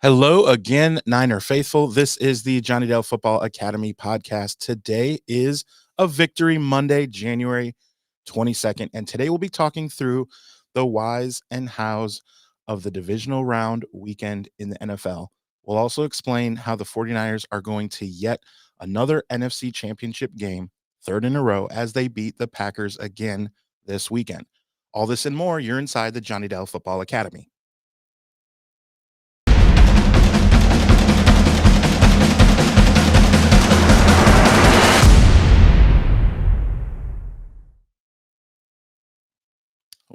Hello again, Niner faithful. This is the Johnny Dell Football Academy podcast. Today is a Victory Monday, January 22nd, and today we'll be talking through the whys and hows of the divisional round weekend in the NFL. We'll also explain how the 49ers are going to yet another NFC championship game, third in a row, as they beat the Packers again this weekend. All this and more, you're inside the Johnny Dell Football Academy.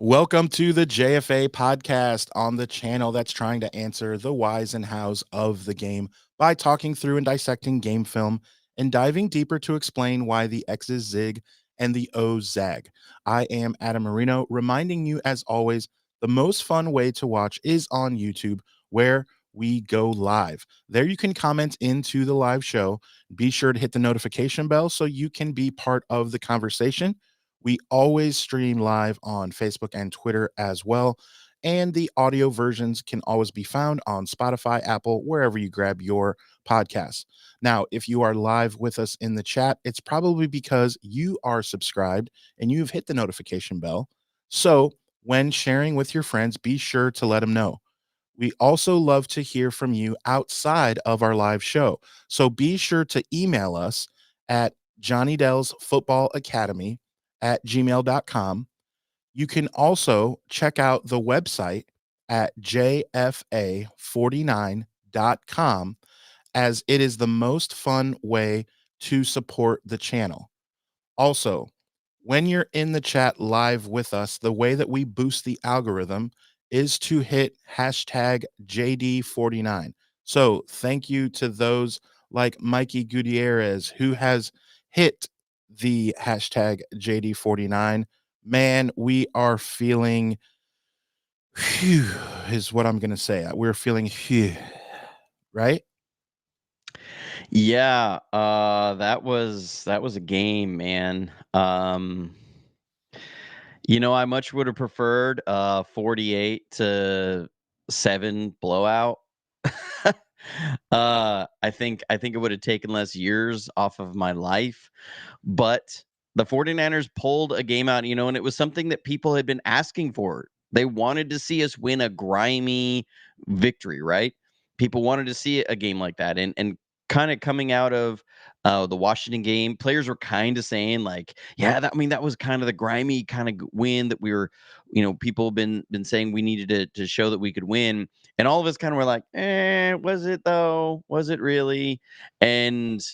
Welcome to the JFA podcast on the channel that's trying to answer the whys and hows of the game by talking through and dissecting game film and diving deeper to explain why the X's zig and the O's zag. I am Adam Marino, reminding you, as always, the most fun way to watch is on YouTube, where we go live. There you can comment into the live show. Be sure to hit the notification bell so you can be part of the conversation. We always stream live on Facebook and Twitter as well. And the audio versions can always be found on Spotify, Apple, wherever you grab your podcasts. Now, if you are live with us in the chat, it's probably because you are subscribed and you've hit the notification bell. So when sharing with your friends, be sure to let them know. We also love to hear from you outside of our live show. So be sure to email us at jonnydelsfootballacademy@gmail.com. You can also check out the website at jfa49.com, as it is the most fun way to support the channel. Also, when you're in the chat live with us, the way that we boost the algorithm is to hit hashtag JD49. So thank you to those like Mikey Gutierrez, who has hit the hashtag JD49. Man, we are feeling, phew, is what I'm going to say. We're feeling, phew, right? Yeah, that was a game, man. I much would have preferred 48-7 blowout. I think it would have taken less years off of my life, but the 49ers pulled a game out, and it was something that people had been asking for. They wanted to see us win a grimy victory, right? People wanted to see a game like that. And kind of coming out of the Washington game, players were kind of saying like, yeah, that was kind of the grimy kind of win that we were, people have been saying we needed to show that we could win. And all of us kind of were like, was it though? Was it really? And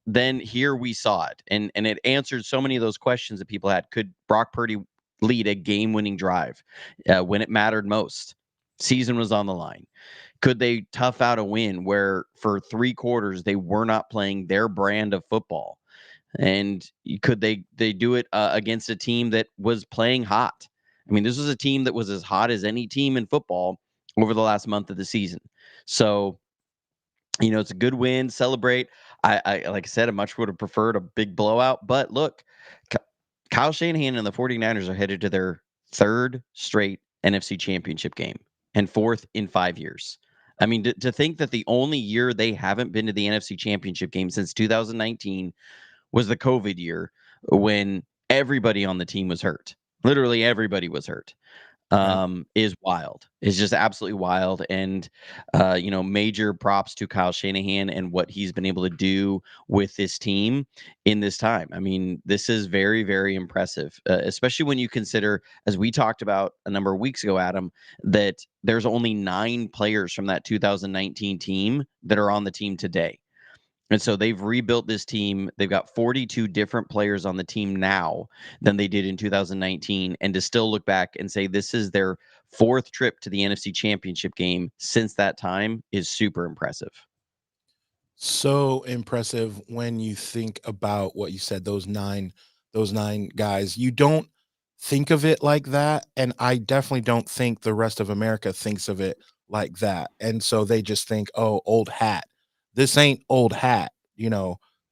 then here we saw it. And it answered so many of those questions that people had. Could Brock Purdy lead a game-winning drive when it mattered most? Season was on the line. Could they tough out a win where for 3 quarters they were not playing their brand of football? And could they do it against a team that was playing hot? I mean, this was a team that was as hot as any team in football over the last month of the season. So, it's a good win. Celebrate. I like I said, I much would have preferred a big blowout. But look, Kyle Shanahan and the 49ers are headed to their third straight NFC championship game and fourth in 5 years. I mean, to think that the only year they haven't been to the NFC championship game since 2019 was the COVID year when everybody on the team was hurt. Literally everybody was hurt. Is wild. Is just absolutely wild. And major props to Kyle Shanahan and what he's been able to do with this team in this time. I mean, this is very, very impressive, especially when you consider, as we talked about a number of weeks ago, Adam, that there's only 9 players from that 2019 team that are on the team today. And so they've rebuilt this team. They've got 42 different players on the team now than they did in 2019. And to still look back and say this is their 4th trip to the NFC Championship game since that time is super impressive. So impressive when you think about what you said, those nine guys. You don't think of it like that, and I definitely don't think the rest of America thinks of it like that. And so they just think, "Oh, old hat." This ain't old hat,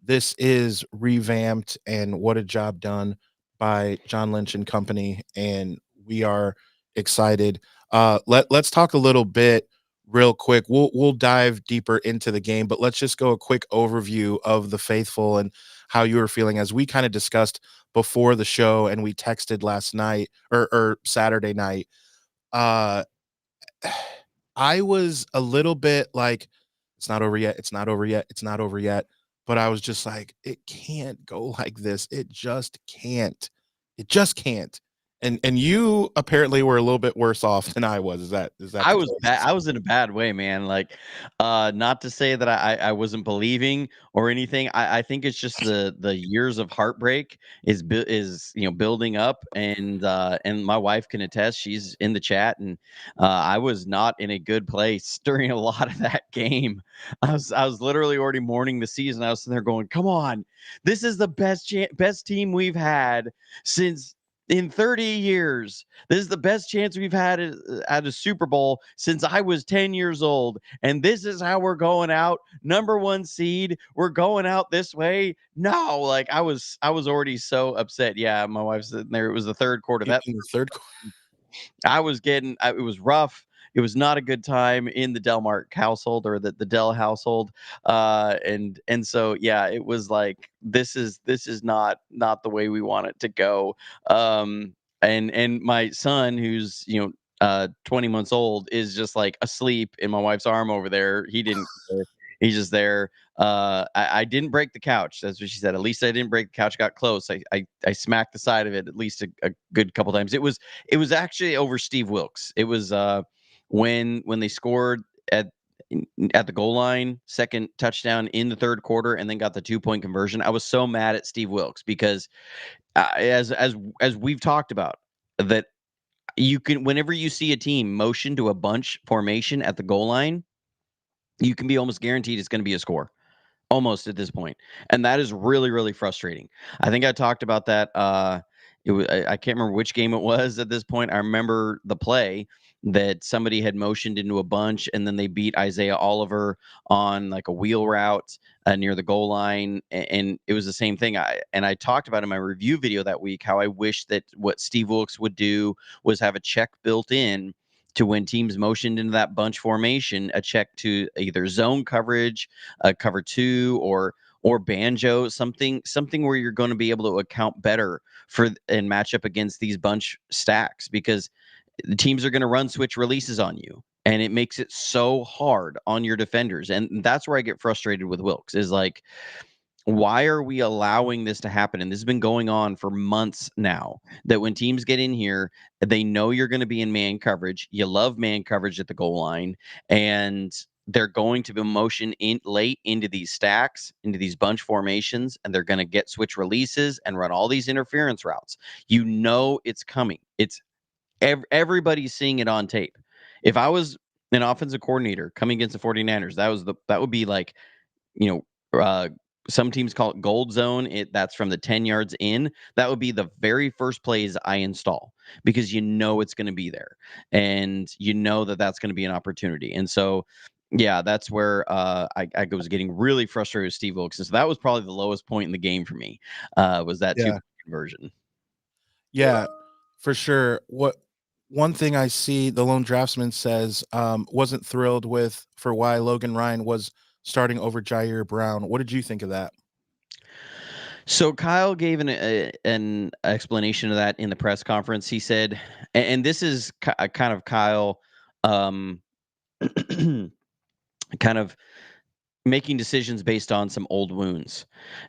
This is revamped, and what a job done by John Lynch and company, and we are excited. Let's talk a little bit real quick. We'll dive deeper into the game, but let's just go a quick overview of the faithful and how you were feeling as we kind of discussed before the show and we texted last night or Saturday night. Uh I was a little bit like, it's not over yet, it's not over yet, it's not over yet. But I was just like, it can't go like this. It just can't. It just can't. And you apparently were a little bit worse off than I was. Is that I the was bad. case? I was in a bad way, man. Like, not to say that I wasn't believing or anything. I think it's just the years of heartbreak is building up, and my wife can attest. She's in the chat, and I was not in a good place during a lot of that game. I was literally already mourning the season. I was sitting there going, "Come on, this is the best team we've had since." In 30 years, this is the best chance we've had at a Super Bowl since I was 10 years old. And this is how we're going out. Number one seed. We're going out this way. No, like I was already so upset. Yeah, my wife's sitting there. It was the third quarter. In That the third quarter. it was rough. It was not a good time in the Delmark household or the Dell household. And so yeah, it was like this is not the way we want it to go. And my son, who's 20 months old, is just like asleep in my wife's arm over there. He didn't care. He's just there. I didn't break the couch. That's what she said. At least I didn't break the couch. Got close. I smacked the side of it at least a good couple times. It was actually over Steve Wilks. It was when they scored at at the goal line, second touchdown in the third quarter, and then got the 2-point conversion. I was so mad at Steve Wilks because as we've talked about that you can whenever you see a team motion to a bunch formation at the goal line, you can be almost guaranteed it's going to be a score almost at this point, and that is really, really frustrating. I think I talked about that, I can't remember which game it was at this point. I remember the play that somebody had motioned into a bunch, and then they beat Isaiah Oliver on, like, a wheel route, near the goal line, and it was the same thing. I talked about in my review video that week how I wish that what Steve Wilkes would do was have a check built in to when teams motioned into that bunch formation, a check to either zone coverage, cover two, or banjo, something where you're going to be able to account better for and match up against these bunch stacks because the teams are going to run switch releases on you, and it makes it so hard on your defenders. And that's where I get frustrated with Wilkes is like, why are we allowing this to happen? And this has been going on for months now. That when teams get in here, they know you're going to be in man coverage. You love man coverage at the goal line, and they're going to be motion in late into these stacks, into these bunch formations, and they're going to get switch releases and run all these interference routes. You know it's coming. It's everybody's seeing it on tape. If I was an offensive coordinator coming against the 49ers, that would be like, you know, some teams call it gold zone. That's from the 10 yards in. That would be the very first plays I install because you know it's going to be there, and you know that that's going to be an opportunity. And so, yeah, that's where I was getting really frustrated with Steve Wilkes. So that was probably the lowest point in the game for me. Was that two Yeah. conversion? Yeah, for sure. What one thing I see the lone draftsman says wasn't thrilled with for why Logan Ryan was starting over Jair Brown. What did you think of that? So Kyle gave an explanation of that in the press conference. He said, and this is kind of Kyle, um, kind of making decisions based on some old wounds.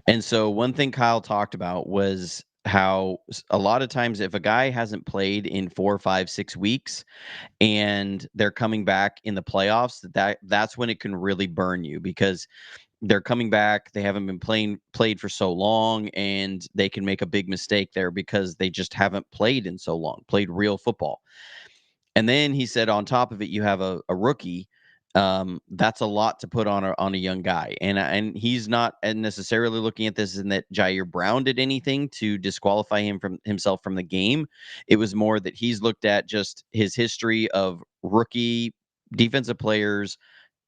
And so one thing Kyle talked about was how a lot of times if a guy hasn't played in 4, 5, 6 weeks and they're coming back in the playoffs, that's when it can really burn you because they're coming back. They haven't been played for so long, and they can make a big mistake there because they just haven't played in so long, played real football. And then he said, on top of it, you have a rookie. That's a lot to put on a young guy, and he's not necessarily looking at this in that Jair Brown did anything to disqualify himself from the game. It was more that he's looked at just his history of rookie defensive players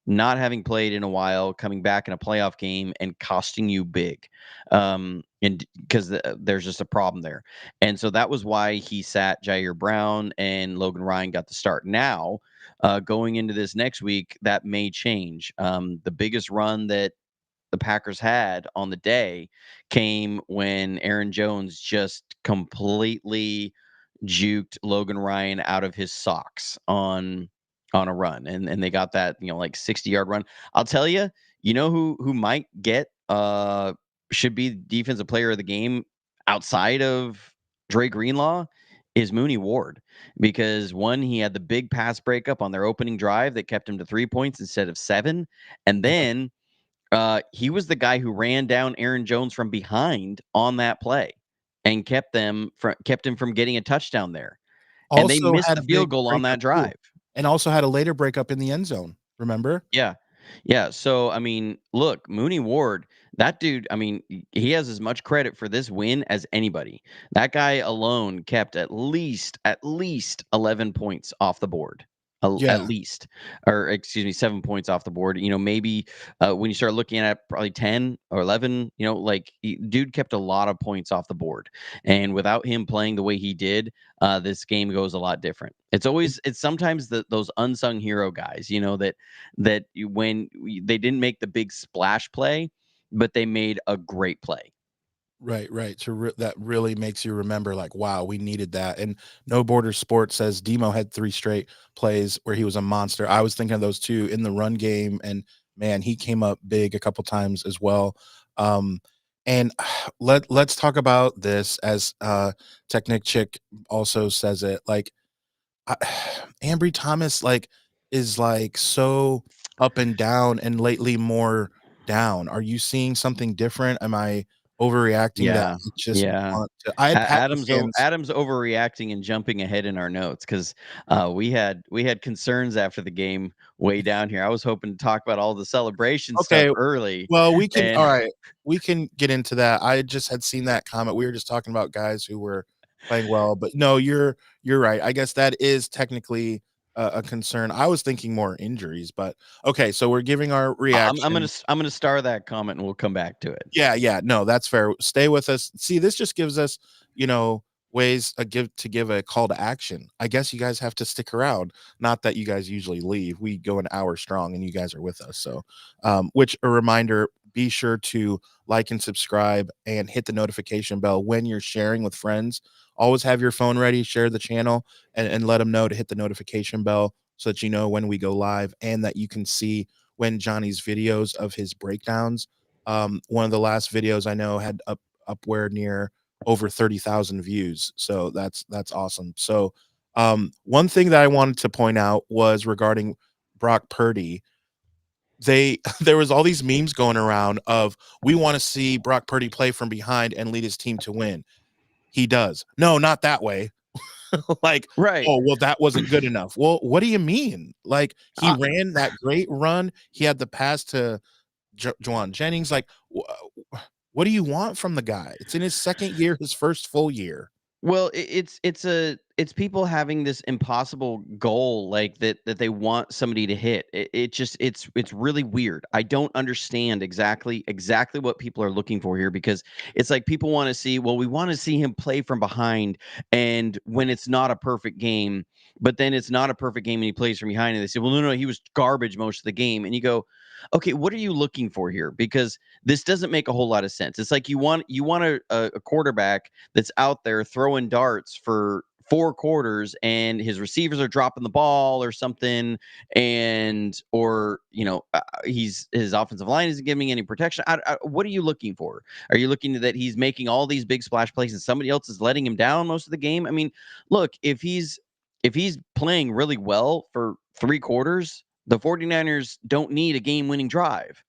not having played in a while, coming back in a playoff game and costing you big, and because there's just a problem there. And so that was why he sat Jair Brown and Logan Ryan got the start. Now, going into this next week, that may change. The biggest run that the Packers had on the day came when Aaron Jones just completely juked Logan Ryan out of his socks on a run, and they got that, like 60-yard run. I'll tell you, who might get should be defensive player of the game outside of Dre Greenlaw is Mooney Ward, because one, he had the big pass breakup on their opening drive that kept him to 3 points instead of 7, and Yeah. then he was the guy who ran down Aaron Jones from behind on that play and kept him from getting a touchdown there. And they Also missed had the a field big goal on breakup that too, drive. and also had a later breakup in the end zone, remember? Yeah. Yeah. So, I mean, look, Mooney Ward, that dude, I mean, he has as much credit for this win as anybody. That guy alone kept at least 11 points off the board. At Yeah. least, or excuse me, 7 points off the board. Maybe when you start looking at probably 10 or 11, like dude kept a lot of points off the board. And without him playing the way he did, this game goes a lot different. It's sometimes those unsung hero guys, when they didn't make the big splash play, but they made a great play. Right, right. That really makes you remember, like, wow, we needed that. And No Border Sports says Demo had 3 straight plays where he was a monster. I was thinking of those two in the run game, and man, he came up big a couple times as well. Um, and let's talk about this as Technic Chick also says it. Like, I, Ambry Thomas, like, is like so up and down, and lately more down. Are you seeing something different? Am I overreacting that Yeah, I just yeah. want to? I had Packer fans. Adam's overreacting and jumping ahead in our notes because we had concerns after the game way down here. I was hoping to talk about all the celebration stuff Okay, early, well, we can, and alright, we can get into that. I just had seen that comment. We were just talking about guys who were playing well, but no, you're right. I guess that is technically a concern. I was thinking more injuries, but okay, so we're giving our reaction. I'm gonna star that comment and we'll come back to it. Yeah, yeah, no, that's fair. Stay with us. See, this just gives us, you know, ways give a call to action. I guess you guys have to stick around. Not that you guys usually leave. We go an hour strong and you guys are with us. So, which a reminder, be sure to like and subscribe and hit the notification bell when you're sharing with friends. Always have your phone ready, share the channel and let them know to hit the notification bell so that you know when we go live and that you can see when Johnny's videos of his breakdowns. One of the last videos I know had upward near over 30,000 views. So that's awesome. So one thing that I wanted to point out was regarding Brock Purdy. They there was all these memes going around of we want to see Brock Purdy play from behind and lead his team to win. He does. No, not that way. Like, Right. oh, well, that wasn't good enough. Well, what do you mean? Like, he Uh, ran that great run. He had the pass to Juwan Jennings. Like, what do you want from the guy? It's in his second year, his first full year. Well, it's people having this impossible goal like that they want somebody to hit. It just it's really weird. I don't understand exactly what people are looking for here, because it's like people want to see, well, we want to see him play from behind, and when it's not a perfect game, but then it's not a perfect game and he plays from behind, and they say, well, no, he was garbage most of the game, and you go, okay, what are you looking for here? Because this doesn't make a whole lot of sense. It's like you want a quarterback that's out there throwing darts for 4 quarters and his receivers are dropping the ball or something, and or his offensive line isn't giving any protection. What are you looking for? Are you looking that he's making all these big splash plays and somebody else is letting him down most of the game? I mean, look, if he's playing really well for 3 quarters, the 49ers don't need a game-winning drive,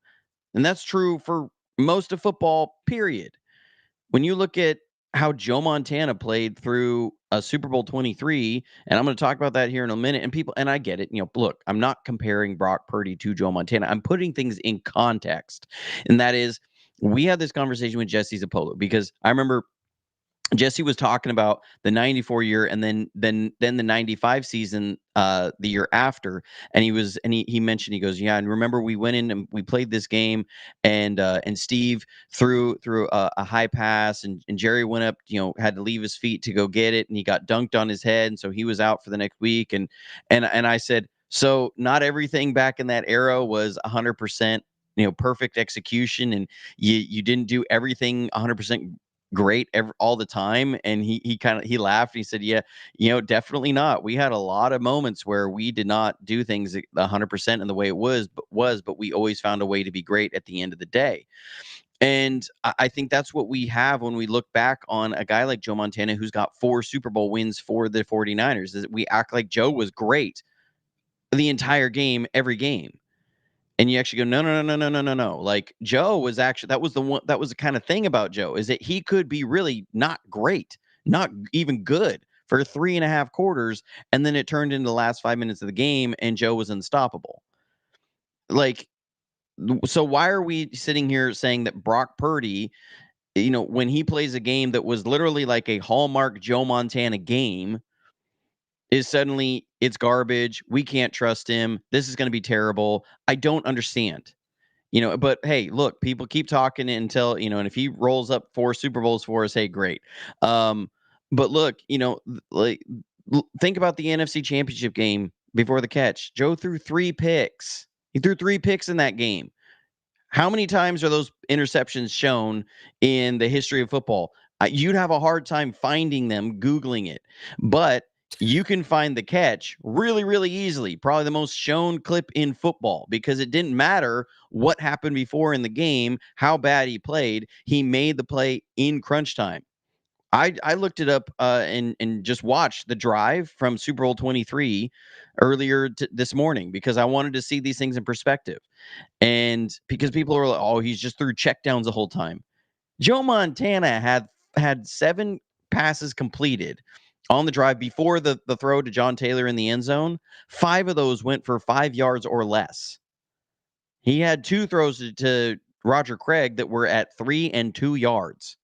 and that's true for most of football, period. When you look at how Joe Montana played through a Super Bowl 23, and I'm going to talk about that here in a minute, and I get it. Look, I'm not comparing Brock Purdy to Joe Montana. I'm putting things in context. And that is, we had this conversation with Jesse Zapolo, because I remember Jesse was talking about the 94 year and then the 95 season the year after, and he mentioned, he goes, yeah, and remember we went in and we played this game, and Steve threw a high pass, and Jerry went up, had to leave his feet to go get it, and he got dunked on his head, and so he was out for the next week. And I said, so not everything back in that era was 100% perfect execution, and you didn't do everything 100% great all the time. And he laughed and he said, yeah, definitely not. We had a lot of moments where we did not do things 100% in the way it was, but we always found a way to be great at the end of the day. And I think that's what we have when we look back on a guy like Joe Montana, who's got 4 Super Bowl wins for the 49ers, is that we act like Joe was great the entire game, every game. And you actually go, no, no, no, no, no, no, no. Like, Joe was actually, that was the kind of thing about Joe, is that he could be really not great, not even good for 3.5 quarters. And then it turned into the last 5 minutes of the game and Joe was unstoppable. Like, so why are we sitting here saying that Brock Purdy, when he plays a game that was literally like a Hallmark Joe Montana game, is suddenly it's garbage. We can't trust him. This is going to be terrible. I don't understand. But hey, look, people keep talking until, and if he rolls up 4 Super Bowls for us, hey, great. But look, like, think about the NFC Championship game before the catch. Joe threw 3 picks. He threw 3 picks in that game. How many times are those interceptions shown in the history of football? You'd have a hard time finding them, Googling it. But you can find the catch really, really easily. Probably the most shown clip in football, because it didn't matter what happened before in the game, how bad he played. He made the play in crunch time. I looked it up and just watched the drive from Super Bowl 23 earlier this morning, because I wanted to see these things in perspective. And because people are like, oh, he's just threw checkdowns the whole time. Joe Montana had 7 passes completed on the drive before the throw to John Taylor in the end zone. 5 of those went for 5 yards or less. He had 2 throws to Roger Craig that were at 3 and 2 yards.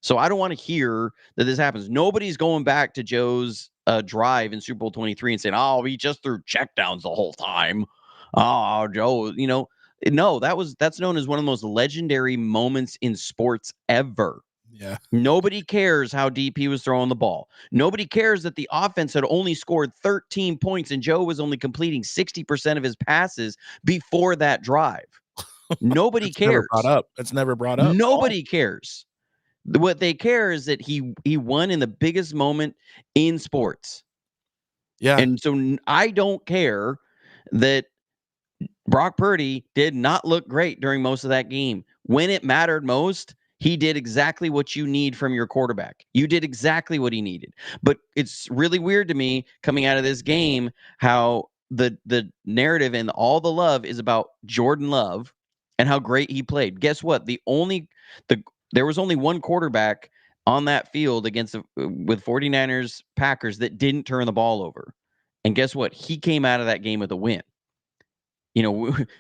So I don't want to hear that this happens. Nobody's going back to Joe's drive in Super Bowl 23 and saying, oh, he just threw checkdowns the whole time. Oh, Joe, no, that's known as one of the most legendary moments in sports ever. Yeah. Nobody cares how deep he was throwing the ball. Nobody cares that the offense had only scored 13 points and Joe was only completing 60% of his passes before that drive. Nobody It's never brought cares. up. It's never brought up at all. Nobody cares. What they care is that he won in the biggest moment in sports. Yeah. And so I don't care that Brock Purdy did not look great during most of that game. When it mattered most, he did exactly what you need from your quarterback. You did exactly what he needed. But it's really weird to me coming out of this game how the narrative and all the love is about Jordan Love and how great he played. Guess what? There was only one quarterback on that field against with 49ers Packers that didn't turn the ball over. And guess what? He came out of that game with a win.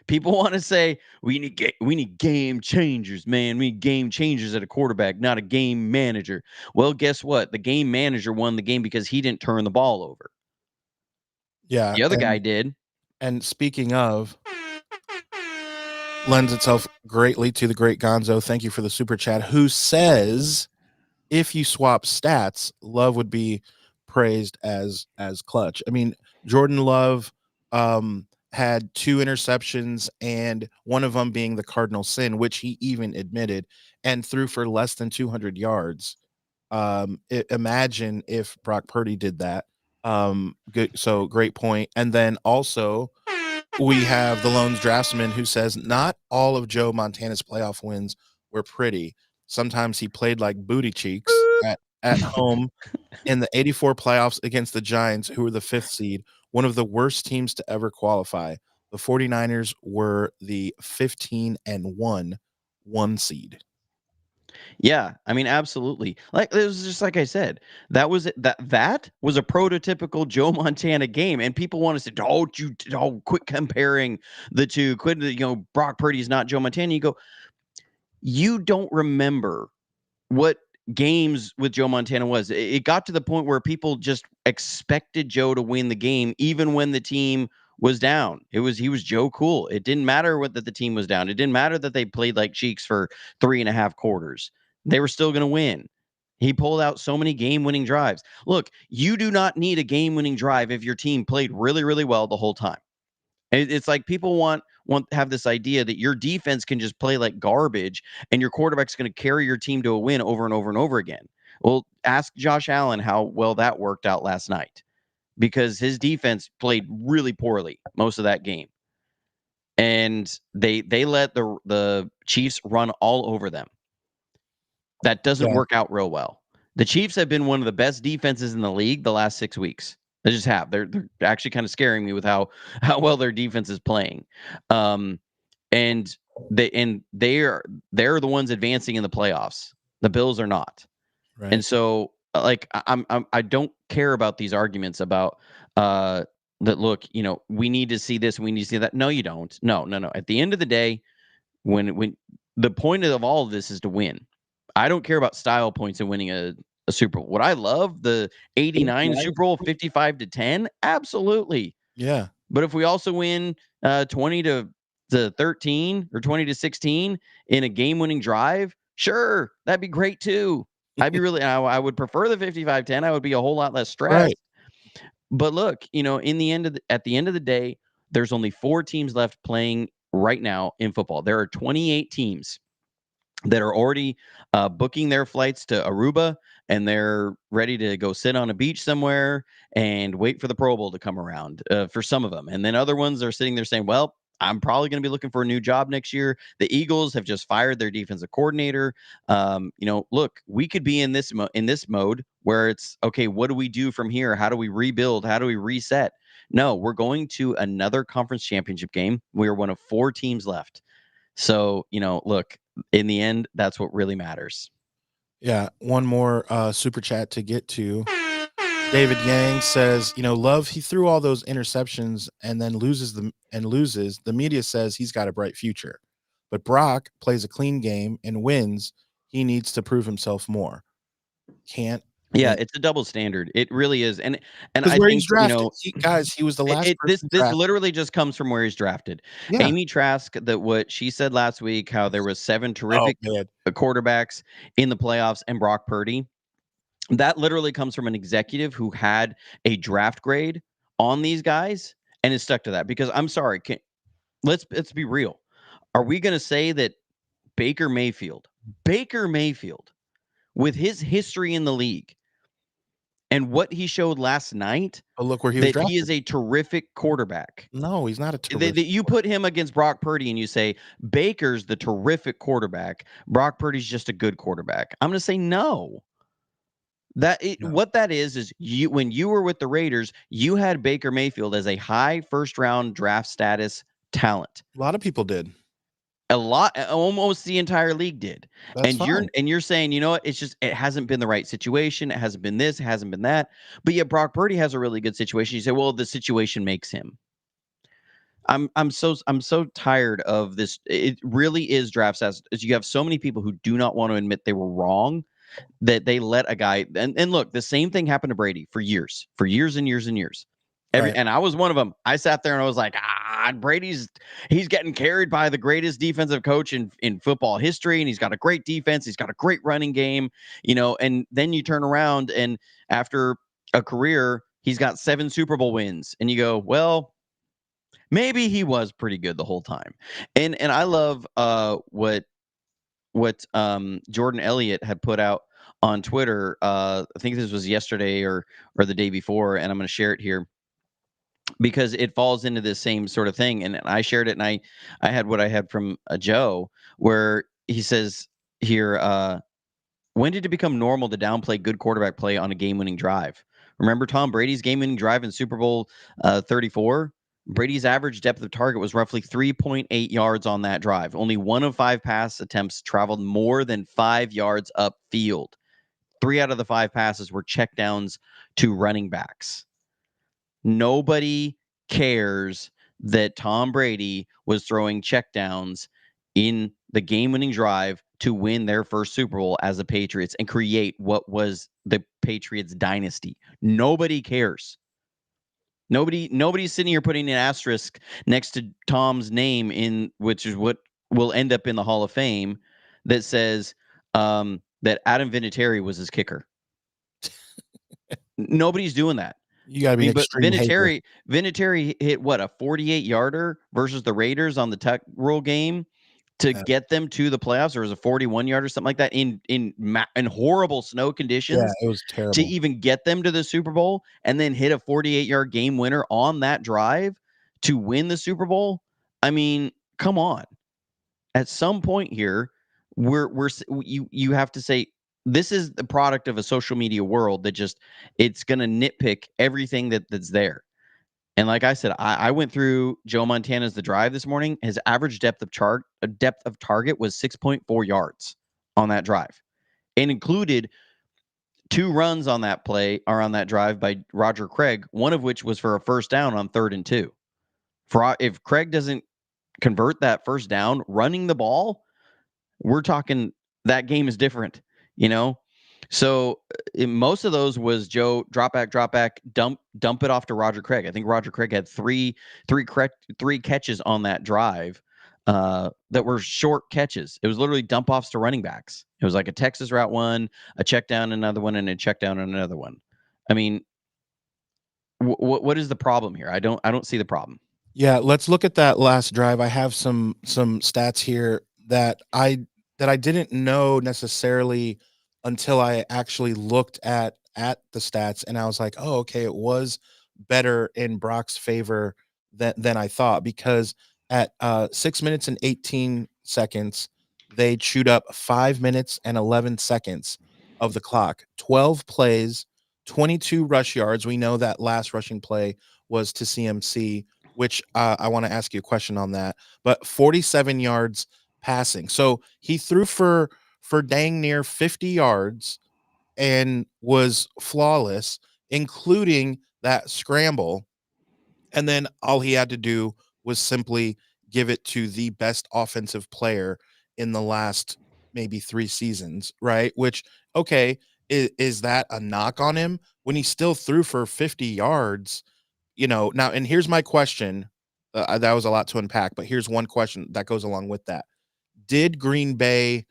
People want to say we need game changers, man. We need game changers at a quarterback, not a game manager. Well, guess what? The game manager won the game because he didn't turn the ball over. Yeah. The other guy did. And speaking of, lends itself greatly to the great Gonzo. Thank you for the super chat. Who says if you swap stats, Love would be praised as clutch. I mean, Jordan Love had 2 interceptions, and one of them being the cardinal sin, which he even admitted, and threw for less than 200 yards. Imagine if Brock Purdy did that. Good, so great point. And then also we have the Loans Draftsman who says not all of Joe Montana's playoff wins were pretty. Sometimes he played like booty cheeks at home in the 84 playoffs against the Giants, who were the 5th seed, one of the worst teams to ever qualify. The 49ers were the 15-1 seed. Yeah, I mean, absolutely. Like, it was just like I said, that was a prototypical Joe Montana game, and people want to say, quit comparing the two. Quit, Brock Purdy is not Joe Montana. You go, you don't remember what games with Joe Montana was. It got to the point where people just expected Joe to win the game, even when the team was down. He was Joe Cool. It didn't matter that the team was down. It didn't matter that they played like cheeks for 3.5 quarters. They were still going to win. He pulled out so many game-winning drives. Look, you do not need a game-winning drive if your team played really, really well the whole time. It's like people have this idea that your defense can just play like garbage and your quarterback's going to carry your team to a win over and over and over again. Well, ask Josh Allen how well that worked out last night, because his defense played really poorly most of that game. And they let the Chiefs run all over them. That doesn't work out real well. The Chiefs have been one of the best defenses in the league the last 6 weeks. They just have. They're actually kind of scaring me with how well their defense is playing. And they're the ones advancing in the playoffs. The Bills are not. Right. And so like I don't care about these arguments about that. Look, we need to see this, we need to see that. No, you don't. No. At the end of the day, when the point of all of this is to win. I don't care about style points in winning a Super Bowl. Would I love the 89 Super Bowl 55-10? Absolutely. Yeah. But if we also win 20-13 or 20-16 in a game-winning drive, sure, that'd be great too. I would prefer the 55-10. I would be a whole lot less stressed. Right. But look, at the end of the day, there's only 4 teams left playing right now in football. There are 28 teams that are already booking their flights to Aruba, and they're ready to go sit on a beach somewhere and wait for the Pro Bowl to come around for some of them. And then other ones are sitting there saying, well, I'm probably going to be looking for a new job next year. The Eagles have just fired their defensive coordinator. Look, we could be in this mode where it's, okay, what do we do from here? How do we rebuild? How do we reset? No, we're going to another conference championship game. We are one of 4 teams left. So, look, in the end, that's what really matters. Yeah. One more super chat to get to. David Yang says, Love, he threw all those interceptions and then loses. The media says he's got a bright future. But Brock plays a clean game and wins. He needs to prove himself more. Can't. Yeah, it's a double standard. It really is. And Because I where think, he's drafted, he was the last person this drafted. literally just comes from where he's drafted. Yeah. Amy Trask, that what she said last week, how there was 7 Oh, terrific man. quarterbacks in the playoffs and Brock Purdy. That literally comes from an executive who had a draft grade on these guys and is stuck to that. Because I'm sorry, let's be real. Are we going to say that Baker Mayfield, with his history in the league and what he showed last night, But look where he was that he drafted. is a terrific quarterback? No, he's not a terrific. That you put him against Brock Purdy and you say Baker's the terrific quarterback, Brock Purdy's just a good quarterback. I'm going to say no. What that is you, when you were with the Raiders, you had Baker Mayfield as a high first round draft status talent. A lot of people did. Almost the entire league did. That's fine. You're saying, you know what? It's just, it hasn't been the right situation. It hasn't been this. It hasn't been that. But yet Brock Purdy has a really good situation. You say, well, the situation makes him. I'm so tired of this. It really is draft status. You have so many people who do not want to admit they were wrong, that they let a guy, and look, the same thing happened to Brady for years and years and years. Right. And I was one of them. I sat there and I was like, he's getting carried by the greatest defensive coach in football history, and he's got a great defense, he's got a great running game, and then you turn around and after a career, he's got 7 Super Bowl wins, and you go, well, maybe he was pretty good the whole time. And I love what Jordan Elliott had put out on Twitter. I think this was yesterday or the day before, and I'm going to share it here because it falls into this same sort of thing. And I shared it, and I had what I had from Joe, where he says here, when did it become normal to downplay good quarterback play on a game-winning drive? Remember Tom Brady's game-winning drive in Super Bowl 34? Brady's average depth of target was roughly 3.8 yards on that drive. Only 1 of 5 pass attempts traveled more than 5 yards upfield. 3 out of the 5 passes were checkdowns to running backs. Nobody cares that Tom Brady was throwing checkdowns in the game-winning drive to win their first Super Bowl as the Patriots and create what was the Patriots dynasty. Nobody cares. Nobody's sitting here putting an asterisk next to Tom's name in which is what will end up in the Hall of Fame that says that Adam Vinatieri was his kicker. Nobody's doing that. You gotta I be mean, but extreme hater. Vinatieri hit what, a 48-yarder versus the Raiders on the Tech Roll game to Yeah, get them to the playoffs, or was a 41-yarder, something like that, in horrible snow yeah, conditions it was to terrible. even get them to the Super Bowl, and then hit a 48-yard game winner on that drive to win the Super Bowl. I mean, come on. At some point here, you have to say this is the product of a social media world that just it's going to nitpick everything that's there. And like I said, I went through Joe Montana's The Drive this morning. His average depth of target was 6.4 yards on that drive, and included 2 runs on that play or on that drive by Roger Craig, one of which was for a first down on 3rd and 2. If Craig doesn't convert that first down running the ball, we're talking that game is different, you know? So most of those was Joe drop back, dump it off to Roger Craig. I think Roger Craig had three catches on that drive that were short catches. It was literally dump offs to running backs. It was like a Texas route one, a check down, another one, and a check down, another one. I mean, what is the problem here? I don't see the problem. Yeah, let's look at that last drive. I have some stats here that I didn't know necessarily until I actually looked at the stats, and I was like, "Oh, okay, it was better in Brock's favor than I thought," because at 6 minutes and 18 seconds, they chewed up 5 minutes and 11 seconds of the clock. 12 plays, 22 rush yards. We know that last rushing play was to CMC, which I want to ask you a question on that. But 47 yards passing. So he threw for dang near 50 yards and was flawless, including that scramble. And then all he had to do was simply give it to the best offensive player in the last maybe 3 seasons, right? Which, okay, is that a knock on him when he still threw for 50 yards? Now, and here's my question. That was a lot to unpack, but here's one question that goes along with that. Did Green Bay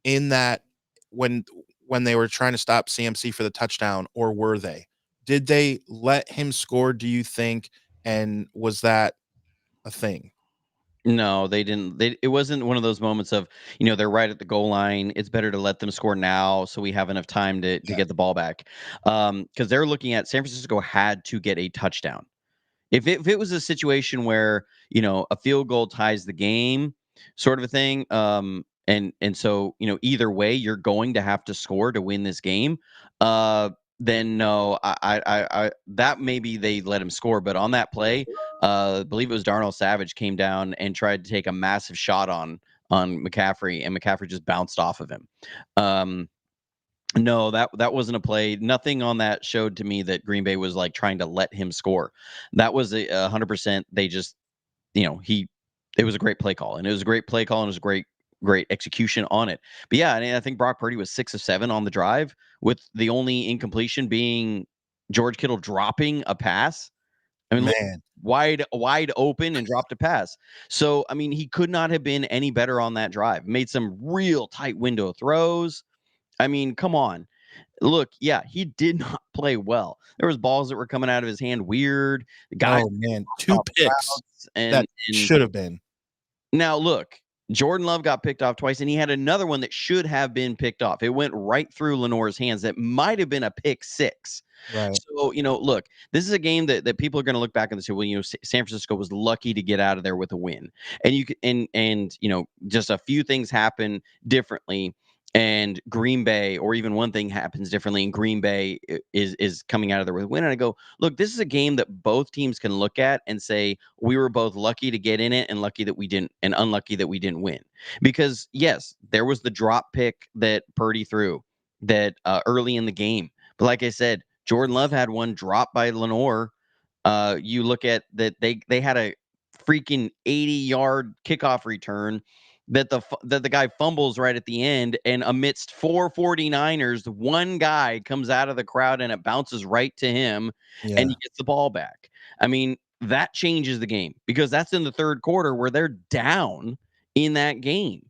in that when when they were trying to stop CMC for the touchdown, or were they? Did they let him score, do you think? And was that a thing? No, they didn't. It wasn't one of those moments of, they're right at the goal line. It's better to let them score now so we have enough time to Yeah. get the ball back. Because they're looking at San Francisco had to get a touchdown. If it was a situation where, a field goal ties the game, sort of a thing, and so, either way, you're going to have to score to win this game. Then no, that maybe they let him score, but on that play, I believe it was Darnell Savage came down and tried to take a massive shot on McCaffrey, and McCaffrey just bounced off of him. Um, no, that wasn't a play. Nothing on that showed to me that Green Bay was like trying to let him score. That was 100%. They just, he. It was a great play call, and it was a great play call, and it was a great execution on it. But yeah, and I think Brock Purdy was 6 of 7 on the drive, with the only incompletion being George Kittle dropping a pass. I mean, look, Man, wide open and dropped a pass. So I mean, he could not have been any better on that drive. Made some real tight window throws. I mean, come on. Look, yeah, he did not play well. There was balls that were coming out of his hand weird. The guys oh man, two off picks routes, and that should have been. now look, Jordan Love got picked off twice, and he had another one that should have been picked off. It went right through Lenore's hands. That might have been a pick six. Right. So, look, this is a game that people are going to look back and say, well, San Francisco was lucky to get out of there with a win. And just a few things happen differently, and Green Bay, or even one thing happens differently, and Green Bay is coming out of there with a win. And I go, look, this is a game that both teams can look at and say we were both lucky to get in it, and lucky that we didn't, and unlucky that we didn't win. Because yes, there was the drop pick that Purdy threw that early in the game, but like I said, Jordan Love had one drop by Lenore. You look at that, they had a freaking 80-yard kickoff return that the guy fumbles right at the end, and amidst 4 49ers, one guy comes out of the crowd and it bounces right to him, and Yeah. he gets the ball back. I mean, that changes the game because that's in the third quarter where they're down in that game.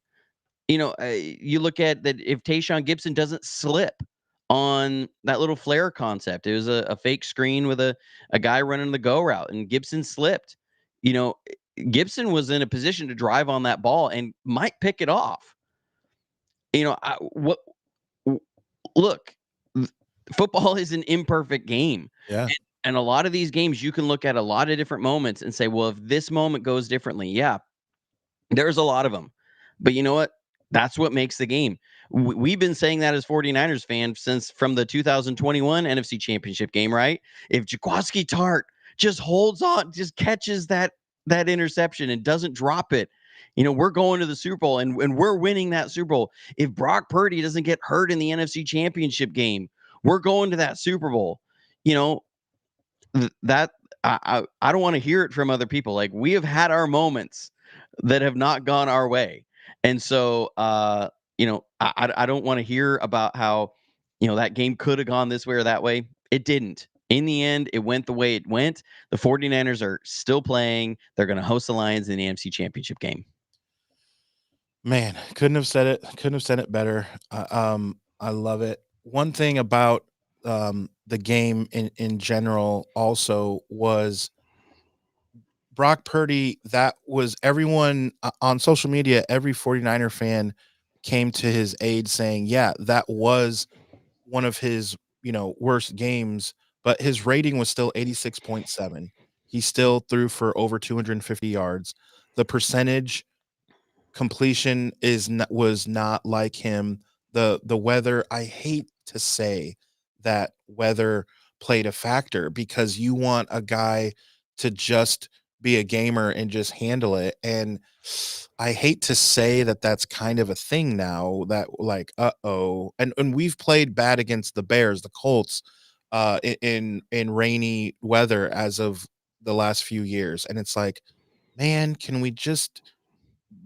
You look at that if Tayshaun Gibson doesn't slip on that little flare concept, it was a fake screen with a guy running the go route, and Gibson slipped. You know, Gibson was in a position to drive on that ball and might pick it off. What? Look, football is an imperfect game. Yeah. And a lot of these games, you can look at a lot of different moments and say, well, if this moment goes differently, yeah, there's a lot of them. But you know what? That's what makes the game. We've been saying that as 49ers fans since from the 2021 NFC Championship game, right? If Jaquaski Tart just holds on, just catches that interception and doesn't drop it, we're going to the Super Bowl and we're winning that Super Bowl. If Brock Purdy doesn't get hurt in the NFC Championship game, we're going to that Super Bowl. You know, that I don't want to hear it from other people. Like, we have had our moments that have not gone our way. And so I don't want to hear about how that game could have gone this way or that way. It didn't. In the end, it went the way it went. The 49ers are still playing. They're going to host the Lions in the NFC Championship game. Man, couldn't have said it better. I love it. One thing about the game in general also was Brock Purdy. That was everyone on social media, every 49er fan came to his aid saying, yeah, that was one of his, worst games, but his rating was still 86.7. He still threw for over 250 yards. The percentage completion was not like him. The weather, I hate to say that weather played a factor because you want a guy to just be a gamer and just handle it. And I hate to say that that's kind of a thing now that like, uh-oh. And we've played bad against the Bears, the Colts, in rainy weather as of the last few years. And it's like, man, can we just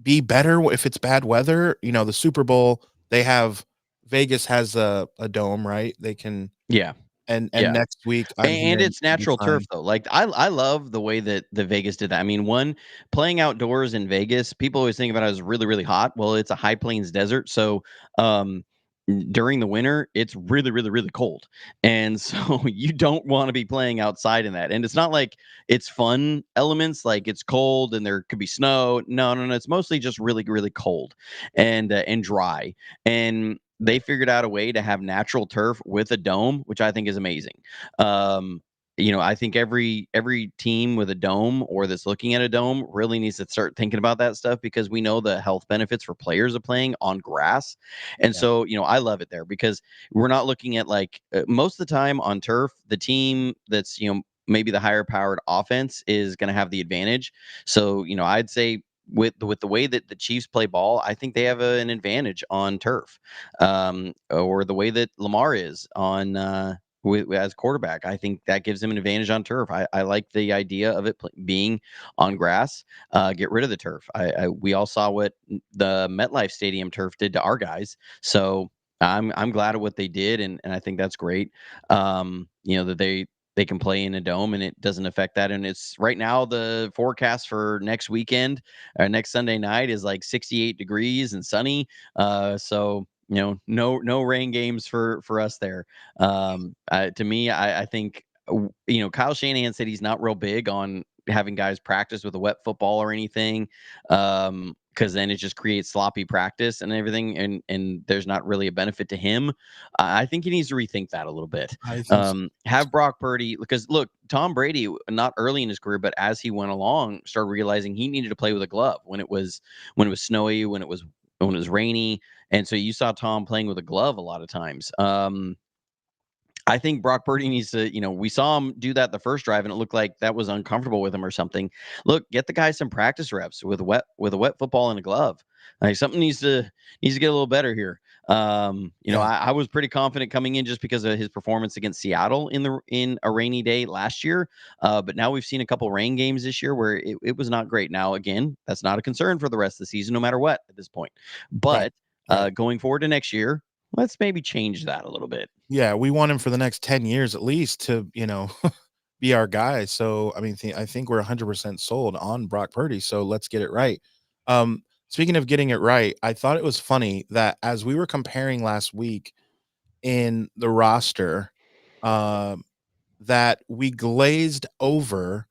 be better if it's bad weather? The Super Bowl, they have Vegas has a dome, right? They can Yeah. and Yeah. next week I'm And hearing it's should be natural turf fine. though. Like, I love the way that the Vegas did that. I mean, one, playing outdoors in Vegas, people always think about it as really, really hot. Well, it's a high plains desert, so um during the winter, it's really, really, really cold. And so you don't want to be playing outside in that. And it's not like it's fun elements, like it's cold and there could be snow. No, no, no. It's mostly just really, really cold and dry. And they figured out a way to have natural turf with a dome, which I think is amazing. Um, I think every team with a dome or that's looking at a dome really needs to start thinking about that stuff because we know the health benefits for players of playing on grass. And Yeah. so, I love it there because we're not looking at like most of the time on turf, the team that's, maybe the higher powered offense is going to have the advantage. So, I'd say with the way that the Chiefs play ball, I think they have an advantage on turf, or the way that Lamar is on as quarterback. I think that gives him an advantage on turf. I like the idea of it being on grass. Get rid of the turf. We all saw what the MetLife Stadium turf did to our guys. So I'm glad of what they did, and I think that's great. That they can play in a dome and it doesn't affect that. And it's right now the forecast for next weekend or next Sunday night is like 68 degrees and sunny. So no rain games for us there. To me, I think Kyle Shanahan said he's not real big on having guys practice with a wet football or anything, because then it just creates sloppy practice and everything, and there's not really a benefit to him. I think he needs to rethink that a little bit. I think so. Have Brock Purdy, because look, Tom Brady, not early in his career, but as he went along, started realizing he needed to play with a glove when it was snowy, when it was rainy, and so you saw Tom playing with a glove a lot of times. I think Brock Purdy needs to, we saw him do that the first drive and it looked like that was uncomfortable with him or something. Look, get the guy some practice reps with a wet football and a glove. Like, something needs to get a little better here. I was pretty confident coming in just because of his performance against Seattle in a rainy day last year. But now we've seen a couple rain games this year where it was not great. Now, again, that's not a concern for the rest of the season, no matter what at this point. Right. But going forward to next year, let's maybe change that a little bit. Yeah, we want him for the next 10 years at least to, be our guy. So, I mean, I think we're 100% sold on Brock Purdy. So let's get it right. Speaking of getting it right, I thought it was funny that as we were comparing last week in the roster, um, that we glazed over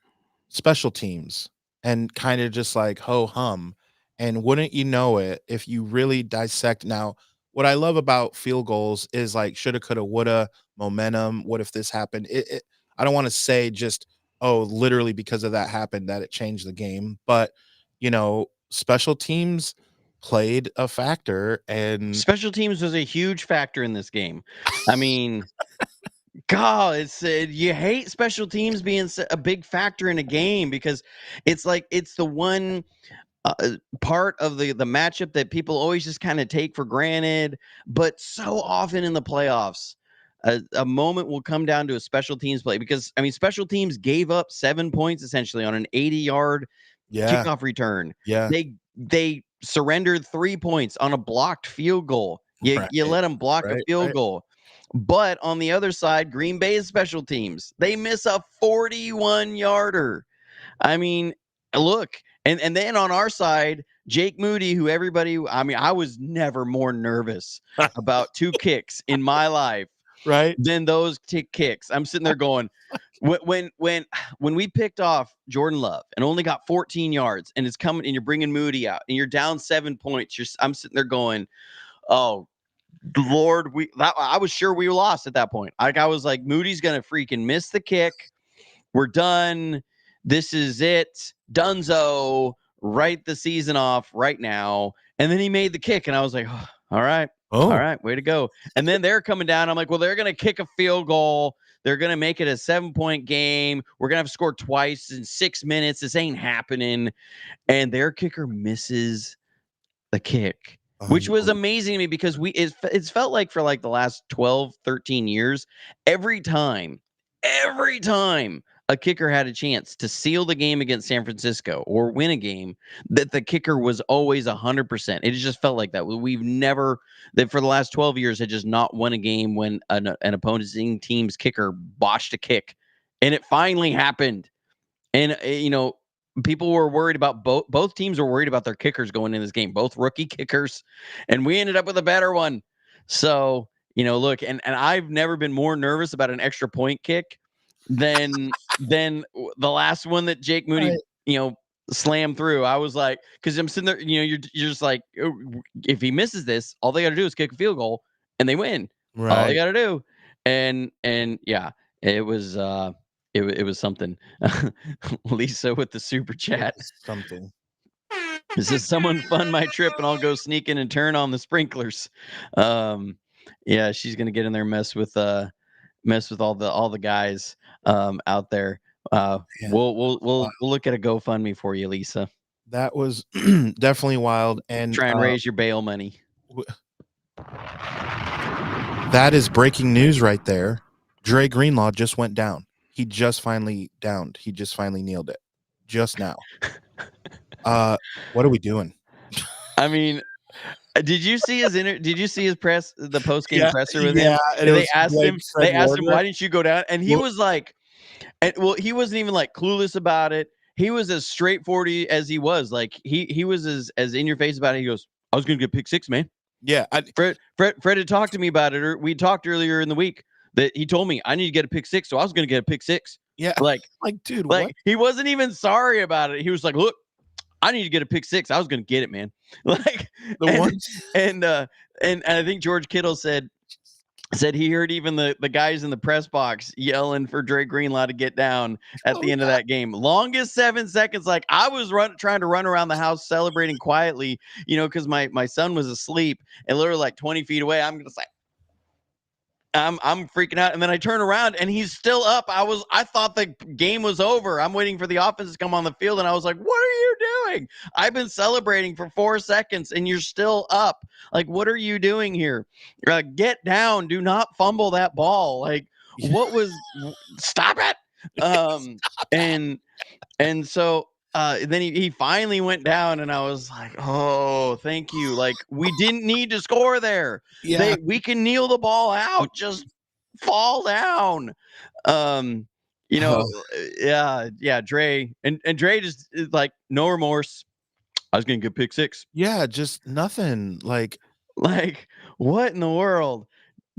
special teams and kind of just like ho hum. And wouldn't you know it, if you really dissect now, what I love about field goals is like shoulda, coulda, woulda, momentum. What if this happened? I don't want to say just, oh, literally because of that happened that it changed the game, but special teams played a factor. And Special teams was a huge factor in this game. I mean, God, you hate special teams being a big factor in a game because it's like it's the one part of the matchup that people always just kind of take for granted. But so often in the playoffs, a moment will come down to a special teams play because I mean, special teams gave up 7 points essentially on an 80-yard yeah, kickoff return. yeah, They surrendered 3 points on a blocked field goal. You right, let them block a right, field right. goal. But on the other side, Green Bay's special teams, they miss a 41-yarder. I mean, look, and then on our side, Jake Moody, who I was never more nervous about two kicks in my life Right. than those kicks. I'm sitting there going, when we picked off Jordan Love and only got 14 yards, and it's coming, and you're bringing Moody out, and you're down 7 points. I'm sitting there going, oh Lord, I was sure we lost at that point. Like I was like, Moody's gonna freaking miss the kick. We're done. This is it. Dunzo. Write the season off right now. And then he made the kick, and I was like, oh, all right. All Oh, right, way to go. And then they're coming down. I'm like, well, they're going to kick a field goal. They're going to make it a 7-point game. We're going to have to score twice in 6 minutes. This ain't happening. And their kicker misses the kick, which was unbelievable. amazing to me because it's felt like for like the last 12, 13 years, every time a kicker had a chance to seal the game against San Francisco or win a game, that the kicker was always 100%. It just felt like that. We've never, that for the last 12 years, had just not won a game when an opposing team's kicker botched a kick. And it finally happened. And, people were worried about both teams were worried about their kickers going in this game, both rookie kickers, and we ended up with a better one. So, look, and I've never been more nervous about an extra point kick than the last one that Jake Moody, Right. slammed through. I was like, because I'm sitting there, you're just like, oh, if he misses this, all they got to do is kick a field goal and they win. All they Right. got to do, and yeah, it was it was something. Lisa with the super It chat. was something. It says someone fund my trip and I'll go sneak in and turn on the sprinklers. Yeah, she's gonna get in there, mess with all the guys out there. Yeah. We'll look at a GoFundMe for you, Lisa. That was definitely wild. And Try and raise your bail money. that is breaking news right there. Dre Greenlaw just went down. He just finally downed. He just finally nailed it. Just now. What are we doing? I mean, did you see Did you see his the post game Yeah, presser with him? yeah. And it And was like Fred they asked him, Warner. why didn't you go down? And he Well, was like, he wasn't even like clueless about it. He was as straightforward as he was. Like he was as in your face about it. He goes, I was gonna get pick six, man. yeah. Fred had talked to me about it, or we talked earlier in the week that he told me I need to get a pick six, so I was gonna get a pick six. Yeah. Like, Like, dude, what? he wasn't even sorry about it. He was like, look, I need to get a pick six. I was gonna get it, man. Like, The one and I think George Kittle said he heard even the guys in the press box yelling for Dre Greenlaw to get down at the end of that game. Longest 7 seconds. Like, I was trying to run around the house celebrating quietly, because my son was asleep and literally like 20 feet away. I'm just like, I'm freaking out. And then I turn around and he's still up. I thought the game was over. I'm waiting for the offense to come on the field. And I was like, what are you doing? I've been celebrating for 4 seconds and you're still up. Like, what are you doing here? Get down. Do not fumble that ball. Like, what was stop it? Um Stop that. and and so then he finally went down and I was like, "Oh, thank you." Like, we didn't need to score there. Yeah. We can kneel the ball out. Just fall down. Um, you know, Oh, yeah, Dre and Dre just is like, "No remorse. I was gonna get pick six." yeah, just nothing. Like, Like, what in the world?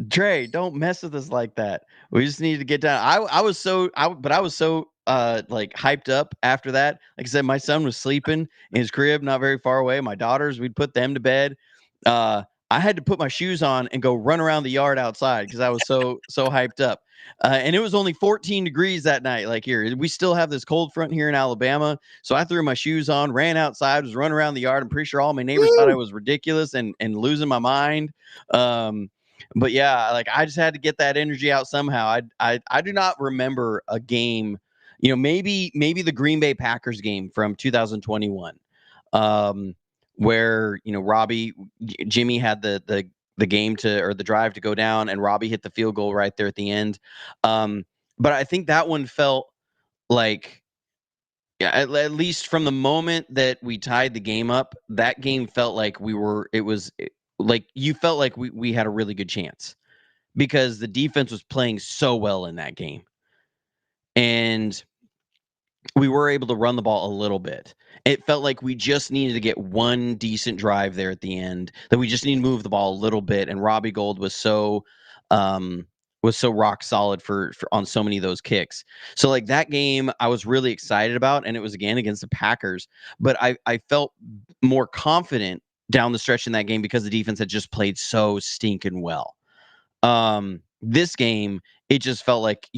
Dre, don't mess with us like that. We just need to get down. I was so I was so like hyped up after that. Like I said, my son was sleeping in his crib not very far away. My daughters, we'd put them to bed. Uh I had to put my shoes on and go run around the yard outside because I was so hyped up. And it was only 14 degrees that night. Like here, we still have this cold front here in Alabama. So I threw my shoes on, ran outside, was running around the yard. I'm pretty sure all my neighbors thought I woo! was ridiculous and losing my mind. Um, but yeah, like I just had to get that energy out somehow. I do not remember a game, maybe the Green Bay Packers game from 2021, um, where Jimmy had the game to or the drive to go down, and Robbie hit the field goal right there at the end. Um, but I think that one felt like, yeah, at least from the moment that we tied the game up, that game felt like like you felt like we had a really good chance because the defense was playing so well in that game. And we were able to run the ball a little bit. It felt like we just needed to get one decent drive there at the end, that we just need to move the ball a little bit. And Robbie Gold um, was so rock solid for on so many of those kicks. So like that game I was really excited about, and it was again against the Packers. But I felt more confident down the stretch in that game because the defense had just played so stinking well. This game, it just felt like